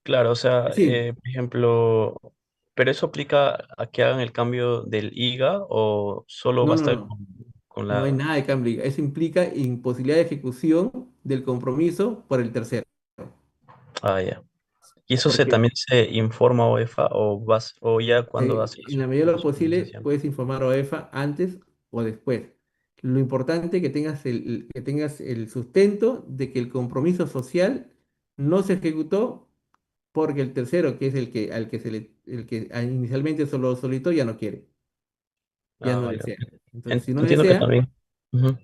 Claro, o sea,
Sí.
por ejemplo, ¿pero eso aplica a que hagan el cambio del IGA o solo
No, no,
basta
no.
con
No hay
la...
nada de cambio. Eso implica imposibilidad de ejecución del compromiso por el tercero.
Ah, ya. ¿Y eso
¿Por qué?
también se informa a OEFA o ya cuando hace
En la medida de lo
su
posible
finalización?
puedes informar a OEFA antes o después. Lo importante es que tengas que tengas el sustento de que el compromiso social no se ejecutó porque el tercero, que es el que al que el que inicialmente solo solicitó, ya no quiere, ya
Ah,
no
vale,
desea.
ok.
Entonces, si no
Entiendo que
desea,
también. Ujú.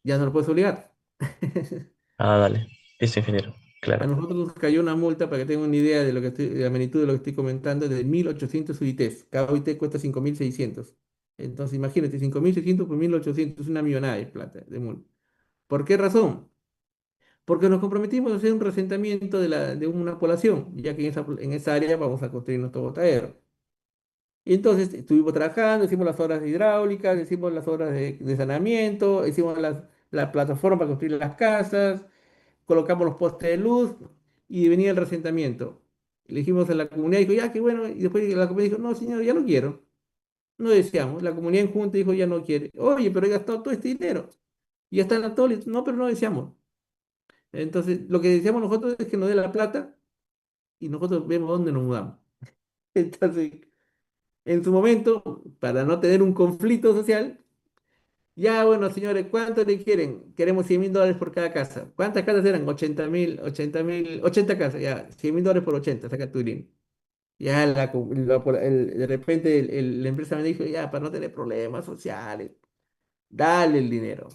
ya no lo puedes obligar.
Ah, dale. Listo, ingeniero.
A
Claro.
nosotros nos cayó una multa, para que tengan una idea de lo que de la magnitud de lo que estoy comentando, de 1.800 UITs. Cada UIT cuesta 5.600. Entonces, imagínate, 5.600 por 1.800 es una millonada de plata de multa. ¿Por qué razón? Porque nos comprometimos a hacer un resentamiento de una población, ya que en esa área vamos a construir nuestro botadero. Y entonces estuvimos trabajando, hicimos las obras hidráulicas, hicimos las obras de saneamiento, hicimos la plataforma para construir las casas, colocamos los postes de luz y venía el resentamiento. Le dijimos a la comunidad, dijo, ya, qué bueno, y después la comunidad dijo, no, señor, ya no quiero, no deseamos. La comunidad en junta dijo, ya no quiere. Oye, pero he gastado todo este dinero, y ya está en la tole. No, pero no deseamos. Entonces, lo que deseamos nosotros es que nos dé la plata y nosotros vemos dónde nos mudamos. Entonces, en su momento, para no tener un conflicto social, ya, bueno, señores, ¿cuánto le quieren? Queremos $100.000 por cada casa. ¿Cuántas casas eran? 80.000, 80 casas, ya, $100.000 por 80, saca tu dinero. Ya, de repente la empresa me dijo, ya, para no tener problemas sociales, dale el dinero.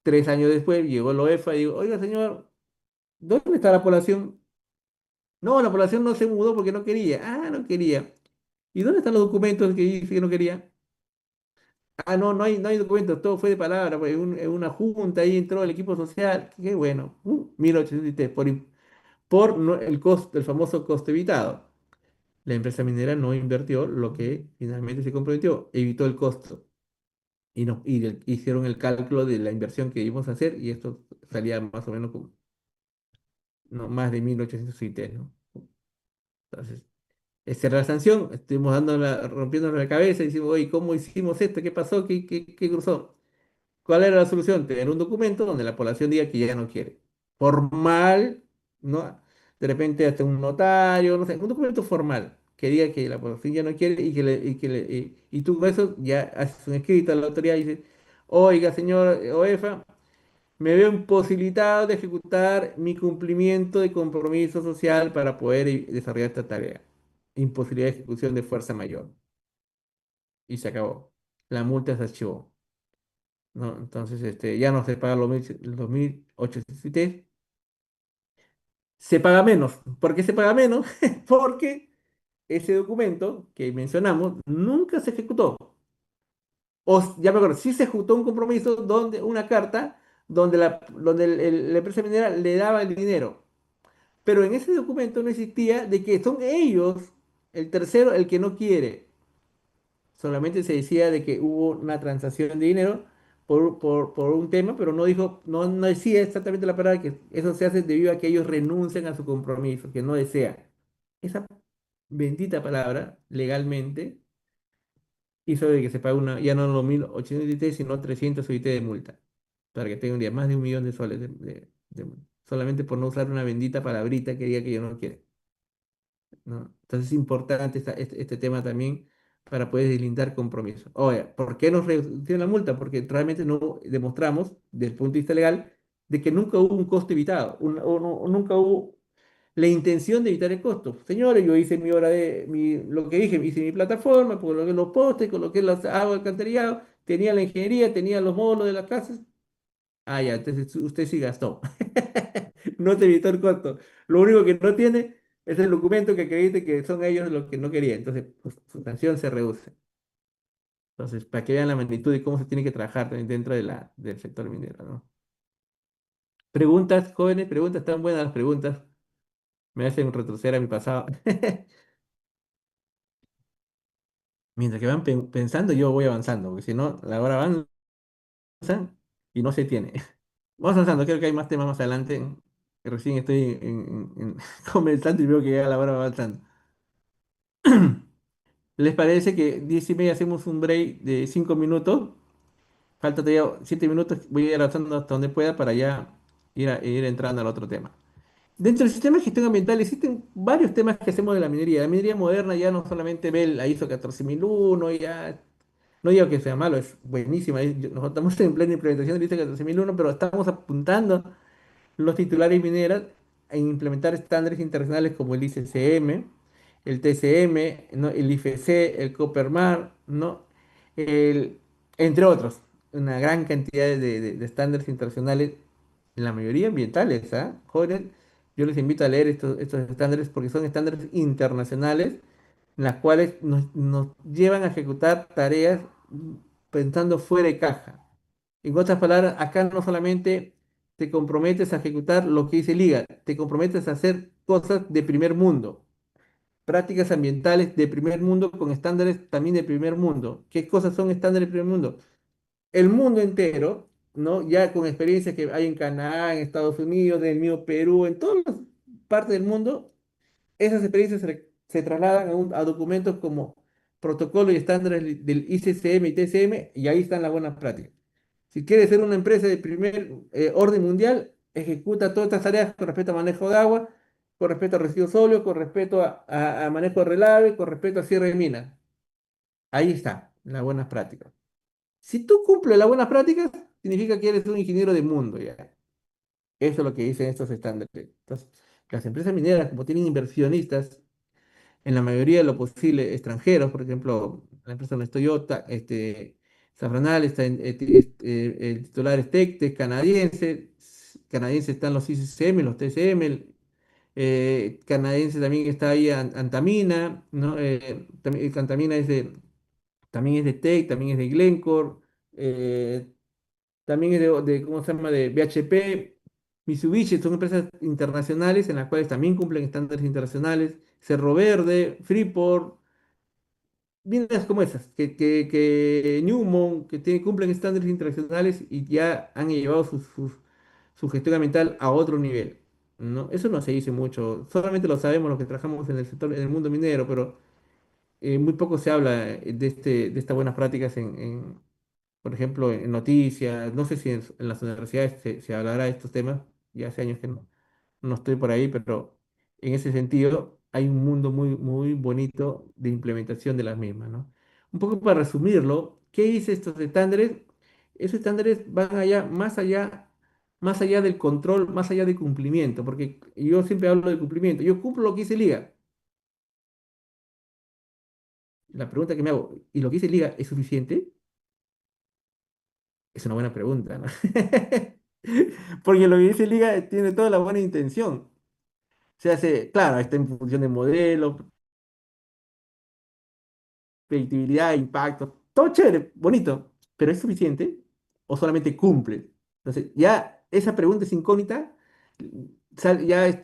3 años después llegó la OEFA y digo, oiga, señor, ¿dónde está la población? No, la población no se mudó porque no quería. Ah, no quería. ¿Y dónde están los documentos que dice que no quería? Ah, no, no hay documentos, todo fue de palabra, pues, en una junta ahí entró el equipo social, qué bueno, 1.800 por el costo, el famoso costo evitado. La empresa minera no invirtió lo que finalmente se comprometió, evitó el costo y, no, hicieron el cálculo de la inversión que íbamos a hacer y esto salía más o menos como no, más de 1.800 ITs, ¿no? Entonces, esa era la sanción, estuvimos rompiéndonos la cabeza y decimos, oye, ¿cómo hicimos esto? ¿Qué pasó? ¿Qué cruzó? ¿Cuál era la solución? Tener un documento donde la población diga que ya no quiere. Formal, ¿no? De repente hasta un notario, no sé, un documento formal que diga que la población ya no quiere y tú con eso ya haces un escrito a la autoridad y dices, oiga, señor OEFA, me veo imposibilitado de ejecutar mi cumplimiento de compromiso social para poder desarrollar esta tarea. Imposibilidad de ejecución de fuerza mayor. Y se acabó. La multa se archivó. ¿No? Entonces, ya no se paga los 1.800 se paga menos. ¿Por qué se paga menos? Porque ese documento que mencionamos nunca se ejecutó. Ya me acuerdo, sí se ejecutó un compromiso donde una carta donde la empresa minera le daba el dinero. Pero en ese documento no existía de que son ellos, el tercero, el que no quiere. Solamente se decía de que hubo una transacción de dinero por un tema, pero no dijo, no decía exactamente la palabra que eso se hace debido a que ellos renuncian a su compromiso, que no desean. Esa bendita palabra, legalmente, hizo de que se pague ya no los 1.800 UIT, sino 300 UIT de multa. Para que tenga un día más de 1.000.000 de soles de multa. Solamente por no usar una bendita palabrita que diga que yo no quiero. ¿No? Entonces es importante este tema también para poder deslindar compromisos. Oye, ¿por qué nos reducieron la multa? Porque realmente no demostramos, desde el punto de vista legal, de que nunca hubo un costo evitado, o nunca hubo la intención de evitar el costo. Señores, yo hice lo que dije, hice mi plataforma, coloqué los postes, coloqué las aguas alcantarillado, tenía la ingeniería, tenía los módulos de las casas. Ah, ya, entonces usted sí gastó. No se evitó el costo. Lo único que no tiene es el documento que acredite que son ellos los que no querían. Entonces, pues, su sanción se reduce. Entonces, para que vean la magnitud y cómo se tiene que trabajar también dentro del sector minero, ¿no? Preguntas, jóvenes, preguntas, tan buenas las preguntas. Me hacen retroceder a mi pasado. Mientras que van pensando, yo voy avanzando, porque si no, la hora avanza y no se tiene. Vamos avanzando, creo que hay más temas más adelante. Que recién estoy comenzando y veo que ya la hora va avanzando. ¿Les parece que 10:30 hacemos un break de 5 minutos? Falta todavía 7 minutos, voy a ir avanzando hasta donde pueda para ya ir entrando al otro tema. Dentro del sistema de gestión ambiental existen varios temas que hacemos de la minería. La minería moderna ya no solamente ve la ISO 14001, ya no digo que sea malo, es buenísima. Nosotros estamos en plena implementación de la ISO 14001, pero estamos apuntando los titulares mineras en implementar estándares internacionales como el ICCM, el TCM, ¿no? El IFC, el Coppermar, ¿no? El- entre otros, una gran cantidad de estándares internacionales, la mayoría ambientales, ¿ah? Jóvenes, yo les invito a leer estos estándares porque son estándares internacionales, las cuales nos llevan a ejecutar tareas pensando fuera de caja. En otras palabras, acá no solamente te comprometes a ejecutar lo que dice el IGA, te comprometes a hacer cosas de primer mundo, prácticas ambientales de primer mundo con estándares también de primer mundo. ¿Qué cosas son estándares de primer mundo? El mundo entero, ¿no? Ya con experiencias que hay en Canadá, en Estados Unidos, en el mío Perú, en todas las partes del mundo, esas experiencias se trasladan a documentos como protocolo y estándares del ICCM y TCM, y ahí están las buenas prácticas. Si quieres ser una empresa de primer orden mundial, ejecuta todas estas tareas con respecto a manejo de agua, con respecto a residuos sólidos, con respecto a manejo de relave, con respecto a cierre de minas. Ahí está, las buenas prácticas. Si tú cumples las buenas prácticas, significa que eres un ingeniero de mundo ya. Eso es lo que dicen estos estándares. Entonces, las empresas mineras, como tienen inversionistas, en la mayoría de lo posible extranjeros, por ejemplo, la empresa donde estoy yo, Safranal, el titular es Tecte, canadiense están los ICCM, los TCM, canadiense también está ahí Antamina, ¿no? También, Antamina también es de Tech, también es de Glencore, eh, también es ¿cómo se llama?, de BHP, Mitsubishi, son empresas internacionales en las cuales también cumplen estándares internacionales, Cerro Verde, Freeport, minas como esas, que Newmont, cumplen estándares internacionales y ya han llevado su gestión ambiental a otro nivel, ¿no? Eso no se dice mucho, solamente lo sabemos los que trabajamos en el sector, en el mundo minero, pero muy poco se habla de estas buenas prácticas por ejemplo, en noticias, no sé si en las universidades se hablará de estos temas, ya hace años que no estoy por ahí, pero en ese sentido hay un mundo muy, muy bonito de implementación de las mismas, ¿no? Un poco para resumirlo, ¿qué dice estos estándares? Esos estándares van más allá del control, más allá del cumplimiento, porque yo siempre hablo de cumplimiento. Yo cumplo lo que dice el IGA. La pregunta que me hago, ¿y lo que dice el IGA es suficiente? Es una buena pregunta, ¿no? Porque lo que dice el IGA tiene toda la buena intención. Se hace, claro, está en función de modelos, predictibilidad, impacto, todo chévere, bonito, pero ¿es suficiente o solamente cumple? Entonces, ya esa pregunta es incógnita, ya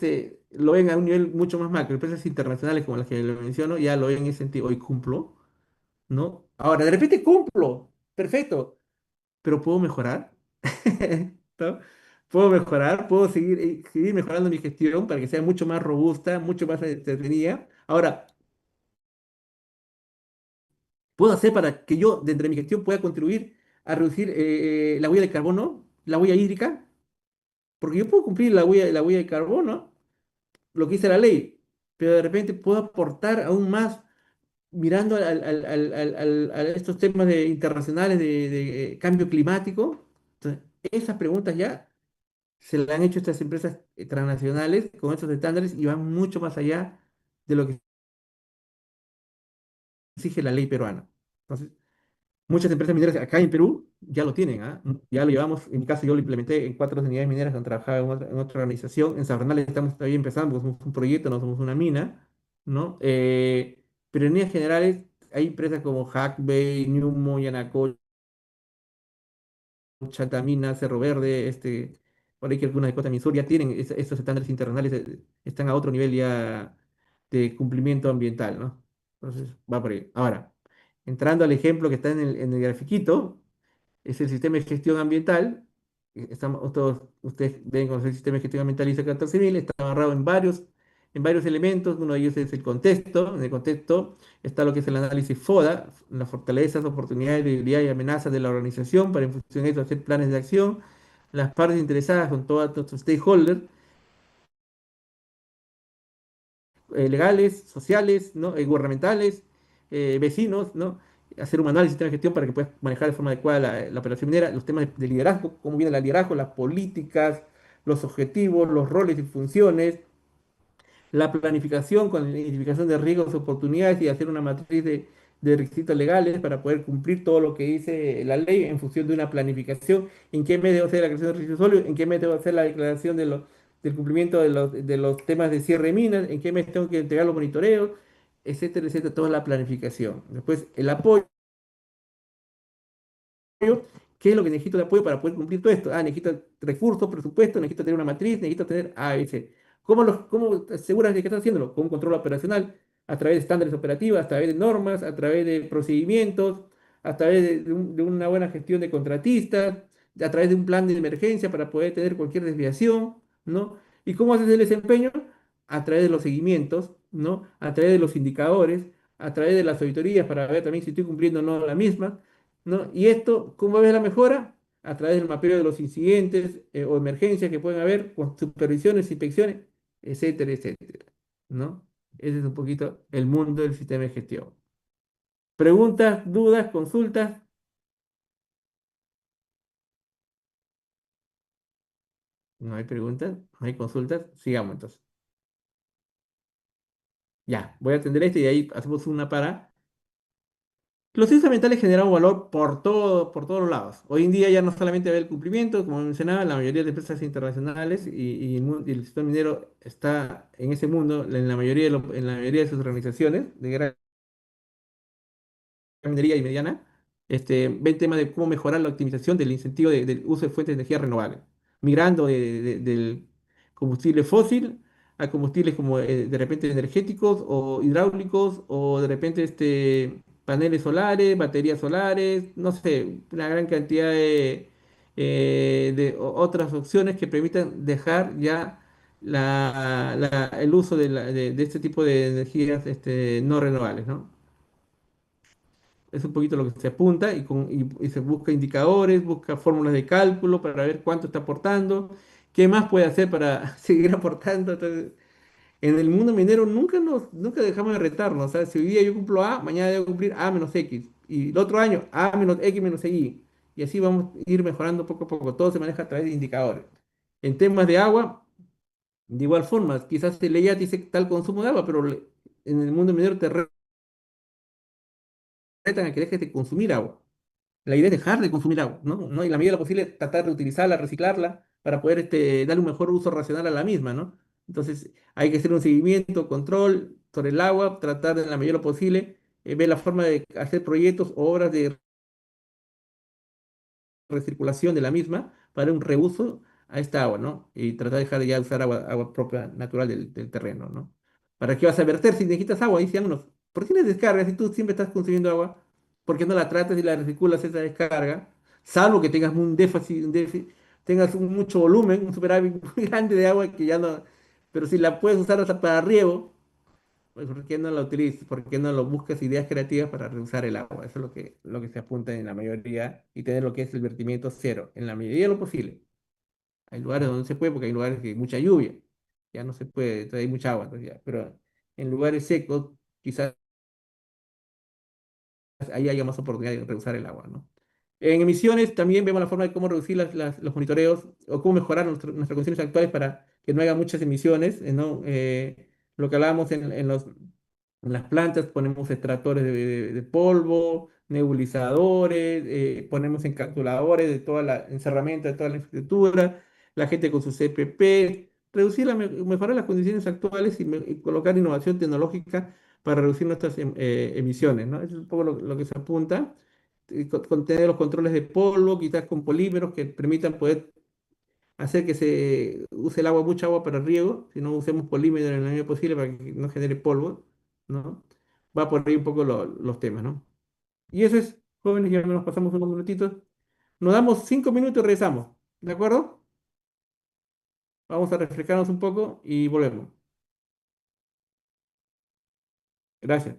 lo ven a un nivel mucho más macro. Empresas internacionales como las que le menciono ya lo ven en ese sentido, hoy cumplo, ¿no? Ahora, de repente cumplo, perfecto, pero ¿puedo mejorar? ¿No? ¿Puedo mejorar? ¿Puedo seguir mejorando mi gestión para que sea mucho más robusta, mucho más entretenida? Ahora, puedo hacer para que yo, dentro de mi gestión, pueda contribuir a reducir la huella de carbono, la huella hídrica? Porque yo puedo cumplir la huella de carbono, lo que dice la ley, pero de repente puedo aportar aún más mirando a estos temas internacionales de cambio climático. Entonces, esas preguntas ya se le han hecho estas empresas transnacionales con estos estándares y van mucho más allá de lo que exige la ley peruana. Entonces, muchas empresas mineras acá en Perú ya lo tienen, ¿ah? Ya lo llevamos, en mi caso yo lo implementé en 4 unidades mineras donde trabajaba en otra organización. En Sabernal estamos todavía empezando, porque somos un proyecto, no somos una mina, ¿no? Pero en líneas generales hay empresas como Hackbay, Newmont, Yanacocha, Chantamina, Cerro Verde, por ahí que algunas de Costa Sur ya tienen esos estándares internacionales, están a otro nivel ya de cumplimiento ambiental, ¿no? Entonces, va por ahí. Ahora, entrando al ejemplo que está en el grafiquito, es el sistema de gestión ambiental. Estamos, todos ustedes deben conocer el sistema de gestión ambiental ISO 14000, está amarrado en varios elementos. Uno de ellos es el contexto. En el contexto está lo que es el análisis FODA, las fortalezas, oportunidades, debilidades y amenazas de la organización, para en función de eso hacer planes de acción. Las partes interesadas son todos nuestros stakeholders, legales, sociales, ¿no? Gubernamentales, vecinos, ¿no? Hacer un manual de sistema de gestión para que puedas manejar de forma adecuada la operación minera, los temas de liderazgo, cómo viene el liderazgo, las políticas, los objetivos, los roles y funciones, la planificación con la identificación de riesgos, oportunidades y hacer una matriz de requisitos legales para poder cumplir todo lo que dice la ley en función de una planificación, en qué mes debo hacer la creación de residuos sólidos, en qué mes debo hacer la declaración del cumplimiento de los temas de cierre de minas, en qué mes tengo que entregar los monitoreos, etcétera, etcétera, toda la planificación. Después, el apoyo. ¿Qué es lo que necesito de apoyo para poder cumplir todo esto? Ah, necesito recursos, presupuesto, necesito tener una matriz, necesito tener A, B, C. ¿Cómo te aseguras de que estás haciéndolo? Con un control operacional, a través de estándares operativos, a través de normas, a través de procedimientos, a través de una buena gestión de contratistas, a través de un plan de emergencia para poder tener cualquier desviación, ¿no? ¿Y cómo haces el desempeño? A través de los seguimientos, ¿no? A través de los indicadores, a través de las auditorías para ver también si estoy cumpliendo o no la misma, ¿no? Y esto, ¿cómo ves la mejora? A través del mapeo de los incidentes o emergencias que pueden haber, con supervisiones, inspecciones, etcétera, etcétera, ¿no? Ese es un poquito el mundo del sistema de gestión. Preguntas, dudas, consultas. No hay preguntas, no hay consultas. Sigamos entonces. Ya, voy a atender esto y ahí hacemos una para. Los ciencias ambientales generan un valor por todos los lados. Hoy en día ya no solamente ve el cumplimiento, como mencionaba, la mayoría de empresas internacionales y el sector minero está en ese mundo, en la mayoría en la mayoría de sus organizaciones de gran minería y mediana, ven temas de cómo mejorar la optimización del incentivo del uso de fuentes de energía renovables, migrando del combustible fósil a combustibles como de repente energéticos o hidráulicos o de repente paneles solares, baterías solares, no sé, una gran cantidad de otras opciones que permitan dejar ya el uso de este tipo de energías no renovables, ¿no? Es un poquito lo que se apunta y se busca indicadores, busca fórmulas de cálculo para ver cuánto está aportando, qué más puede hacer para seguir aportando. Entonces, en el mundo minero nunca dejamos de retarnos. O sea, si hoy día yo cumplo A, mañana debo cumplir A menos X. Y el otro año A menos X menos Y. Y así vamos a ir mejorando poco a poco. Todo se maneja a través de indicadores. En temas de agua, de igual forma, quizás se leía dice tal consumo de agua, pero en el mundo minero te retan a que dejes de consumir agua. La idea es dejar de consumir agua, ¿no? ¿No? Y la medida de lo posible tratar de reutilizarla, reciclarla, para poder darle un mejor uso racional a la misma, ¿no? Entonces hay que hacer un seguimiento, control sobre el agua, tratar de en la medida de lo posible ver la forma de hacer proyectos o obras de recirculación de la misma para un reuso a esta agua, ¿no? Y tratar de dejar de ya usar agua propia natural del terreno, ¿no? ¿Para qué vas a verter si necesitas agua? Dicen unos, ¿por qué no descargas si tú siempre estás consumiendo agua? ¿Por qué no la tratas y la recirculas esa descarga? Salvo que tengas tengas mucho volumen, un superávit muy grande de agua que ya no, pero si la puedes usar hasta para riego, pues ¿por qué no la utilizas? ¿Por qué no lo buscas ideas creativas para reusar el agua? Eso es lo que se apunta en la mayoría y tener lo que es el vertimiento cero, en la medida de lo posible. Hay lugares donde no se puede porque hay lugares que hay mucha lluvia, ya no se puede, entonces hay mucha agua, entonces pero en lugares secos quizás ahí haya más oportunidad de reusar el agua, ¿no? En emisiones también vemos la forma de cómo reducir los monitoreos o cómo mejorar nuestras condiciones actuales para que no haya muchas emisiones, ¿no? Lo que hablábamos en las plantas, ponemos extractores de polvo, nebulizadores, ponemos encapsuladores de toda la encerramiento de toda la infraestructura, la gente con sus CPP, mejorar las condiciones actuales y colocar innovación tecnológica para reducir nuestras emisiones, ¿no? Eso es un poco lo que se apunta. Tener los controles de polvo, quizás con polímeros que permitan poder hacer que se use el agua, mucha agua para el riego, si no usemos polímero en la medida posible para que no genere polvo, ¿no? Va por ahí un poco los temas, ¿no? Y eso es, jóvenes, ya nos pasamos unos minutitos. Nos damos 5 minutos y regresamos, ¿de acuerdo? Vamos a refrescarnos un poco y volvemos. Gracias.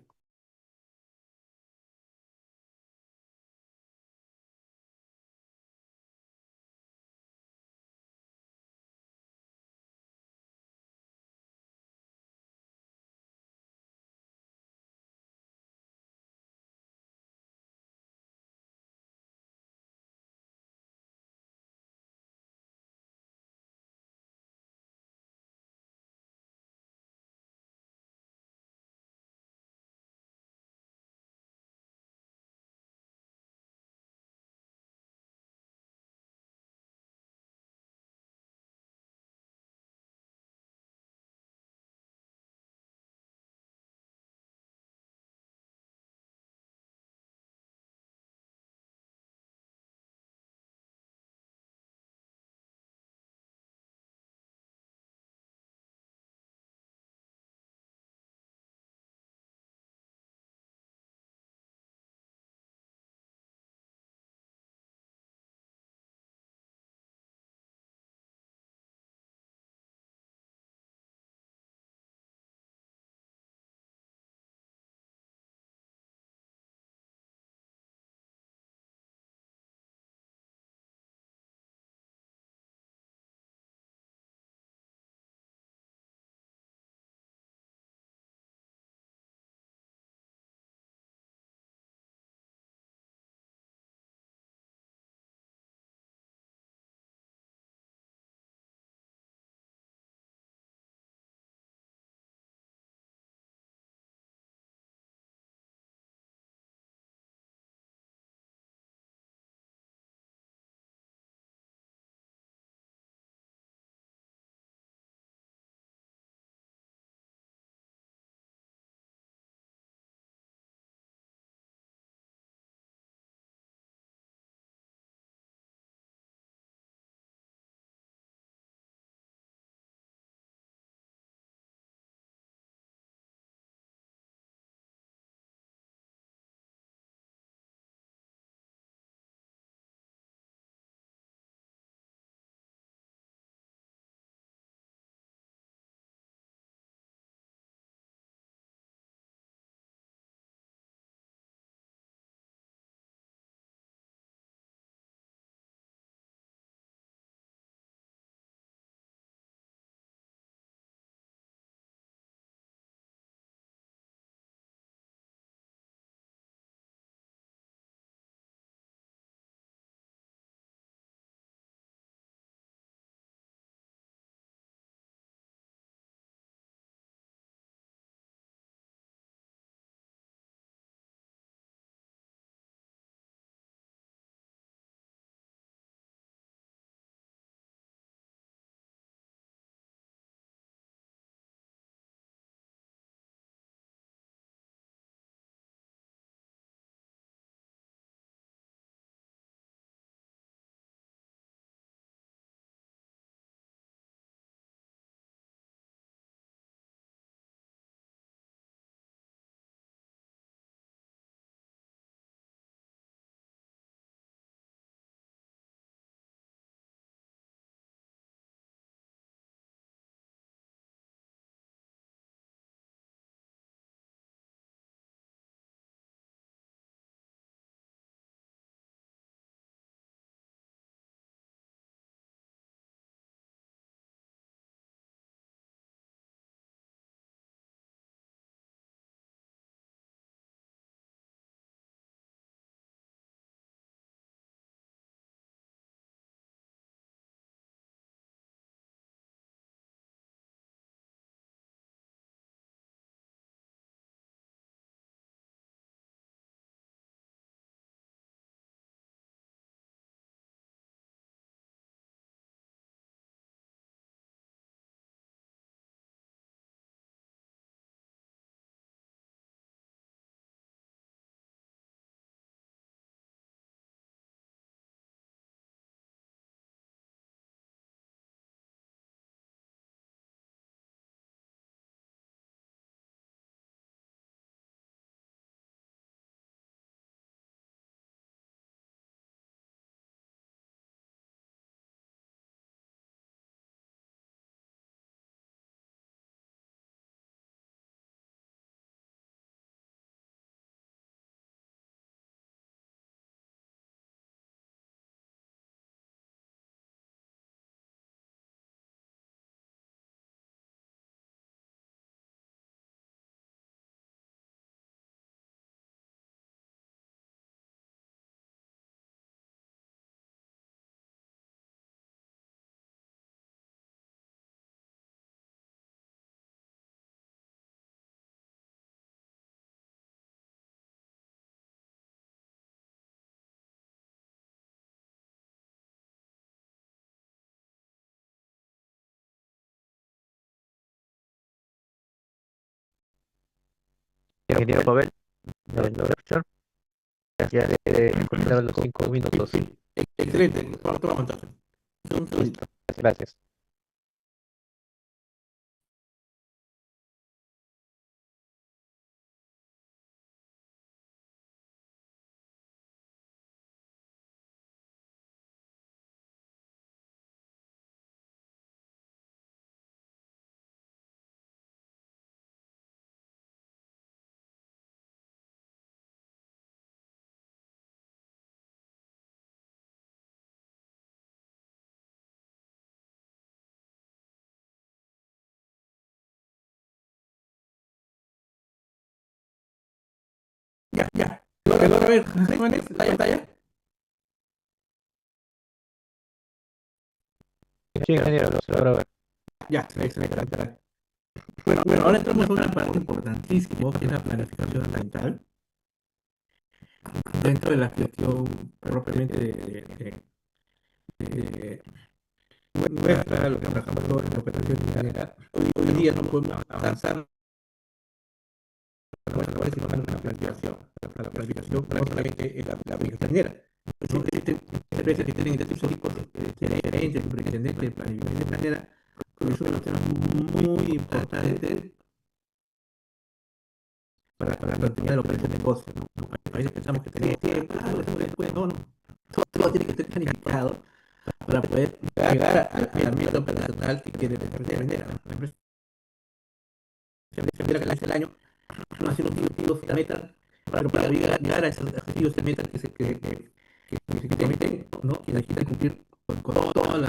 Ingeniero Pavel, ¿me logra escuchar? Ya le he cortado los 5 minutos.
Excelente, por favor, entonces. Un segundito.
Gracias.
Ya. ¿Logra ver, José Manuel, la pantalla?
Sí, ingeniero, lo logra ver.
Ya, excelente, gracias. Bueno, ahora entramos en una parte importantísima, que es la planificación ambiental, dentro de la gestión propiamente de nuestra, lo que trabajamos en la operación minera. Hoy día no podemos avanzar sino una planificación. La planificación no solamente es la planificación minera. Existen empresas que tienen distintos tipos de gerentes, superintendentes de planificación minera, porque son unos temas muy importantes para la continuidad de la operación de negocio, ¿no? A veces pensamos que tenemos tiempo, después, no. Todo tiene que estar planificado para poder llegar a la meta operacional que quiere la empresa minera. La empresa minera que lanza el año no hace los objetivos, la meta, pero para llegar a esos objetivos y metas que se cometen, ¿no? Y necesitan cumplir con todos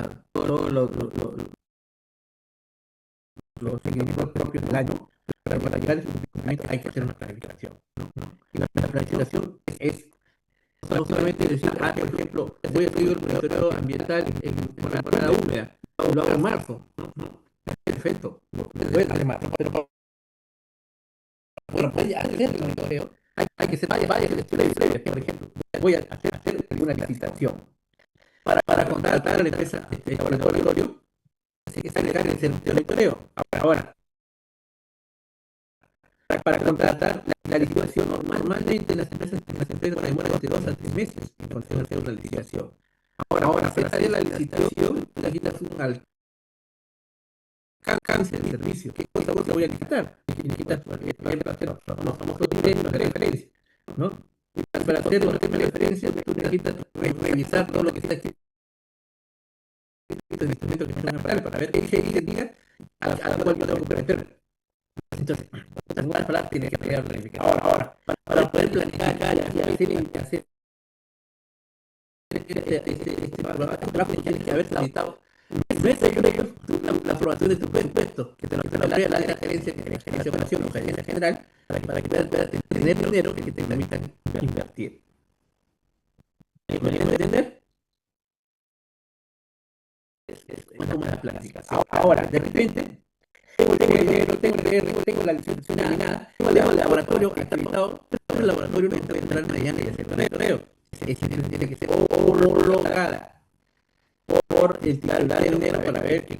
los seguimientos propios del año, pero para llegar a ese cumplimiento hay que hacer una planificación, ¿no? Y la planificación es no solamente decir, por ejemplo, voy a escribir el monitoreo ambiental en temporada húmeda, o lo hago en marzo, no, perfecto, lo puedes hacer en marzo, pero para poder hacer el monitoreo hay que hacer varias gestiones previas. Por ejemplo, voy a hacer una licitación para contratar a la empresa de laboratorio que se encargue de hacer el monitoreo. Ahora, para contratar la licitación normalmente las empresas demoran entre 2 a 3 meses en conseguir hacer una licitación. Ahora, para hacer la licitación, necesitas un alcance de servicio. ¿Qué cosa voy a licitar? Necesitas, por ejemplo, hacer los famosos términos de referencia, ¿no? Para hacer los términos de referencia, tú necesitas revisar todo lo que está escrito en el instrumento que se para ver qué diga a la cual yo debo comprometerme. Entonces, en algunas palabras tiene que crear planificación. Ahora, para poder planificar y hacer este trabajo tiene que haber solicitado la aprobación de tu presupuesto, que te lo apruebe la gerencia de operación o gerencia general, para que puedas tener dinero que te permitan invertir. ¿Me pueden entender? Es como la planificación. Ahora, de repente, tengo la licitación terminada, tengo el laboratorio acreditado, pero el laboratorio no puede entrar mañana y hacer monitoreo. Tiene que ser homologada por el titular de dinero para ver que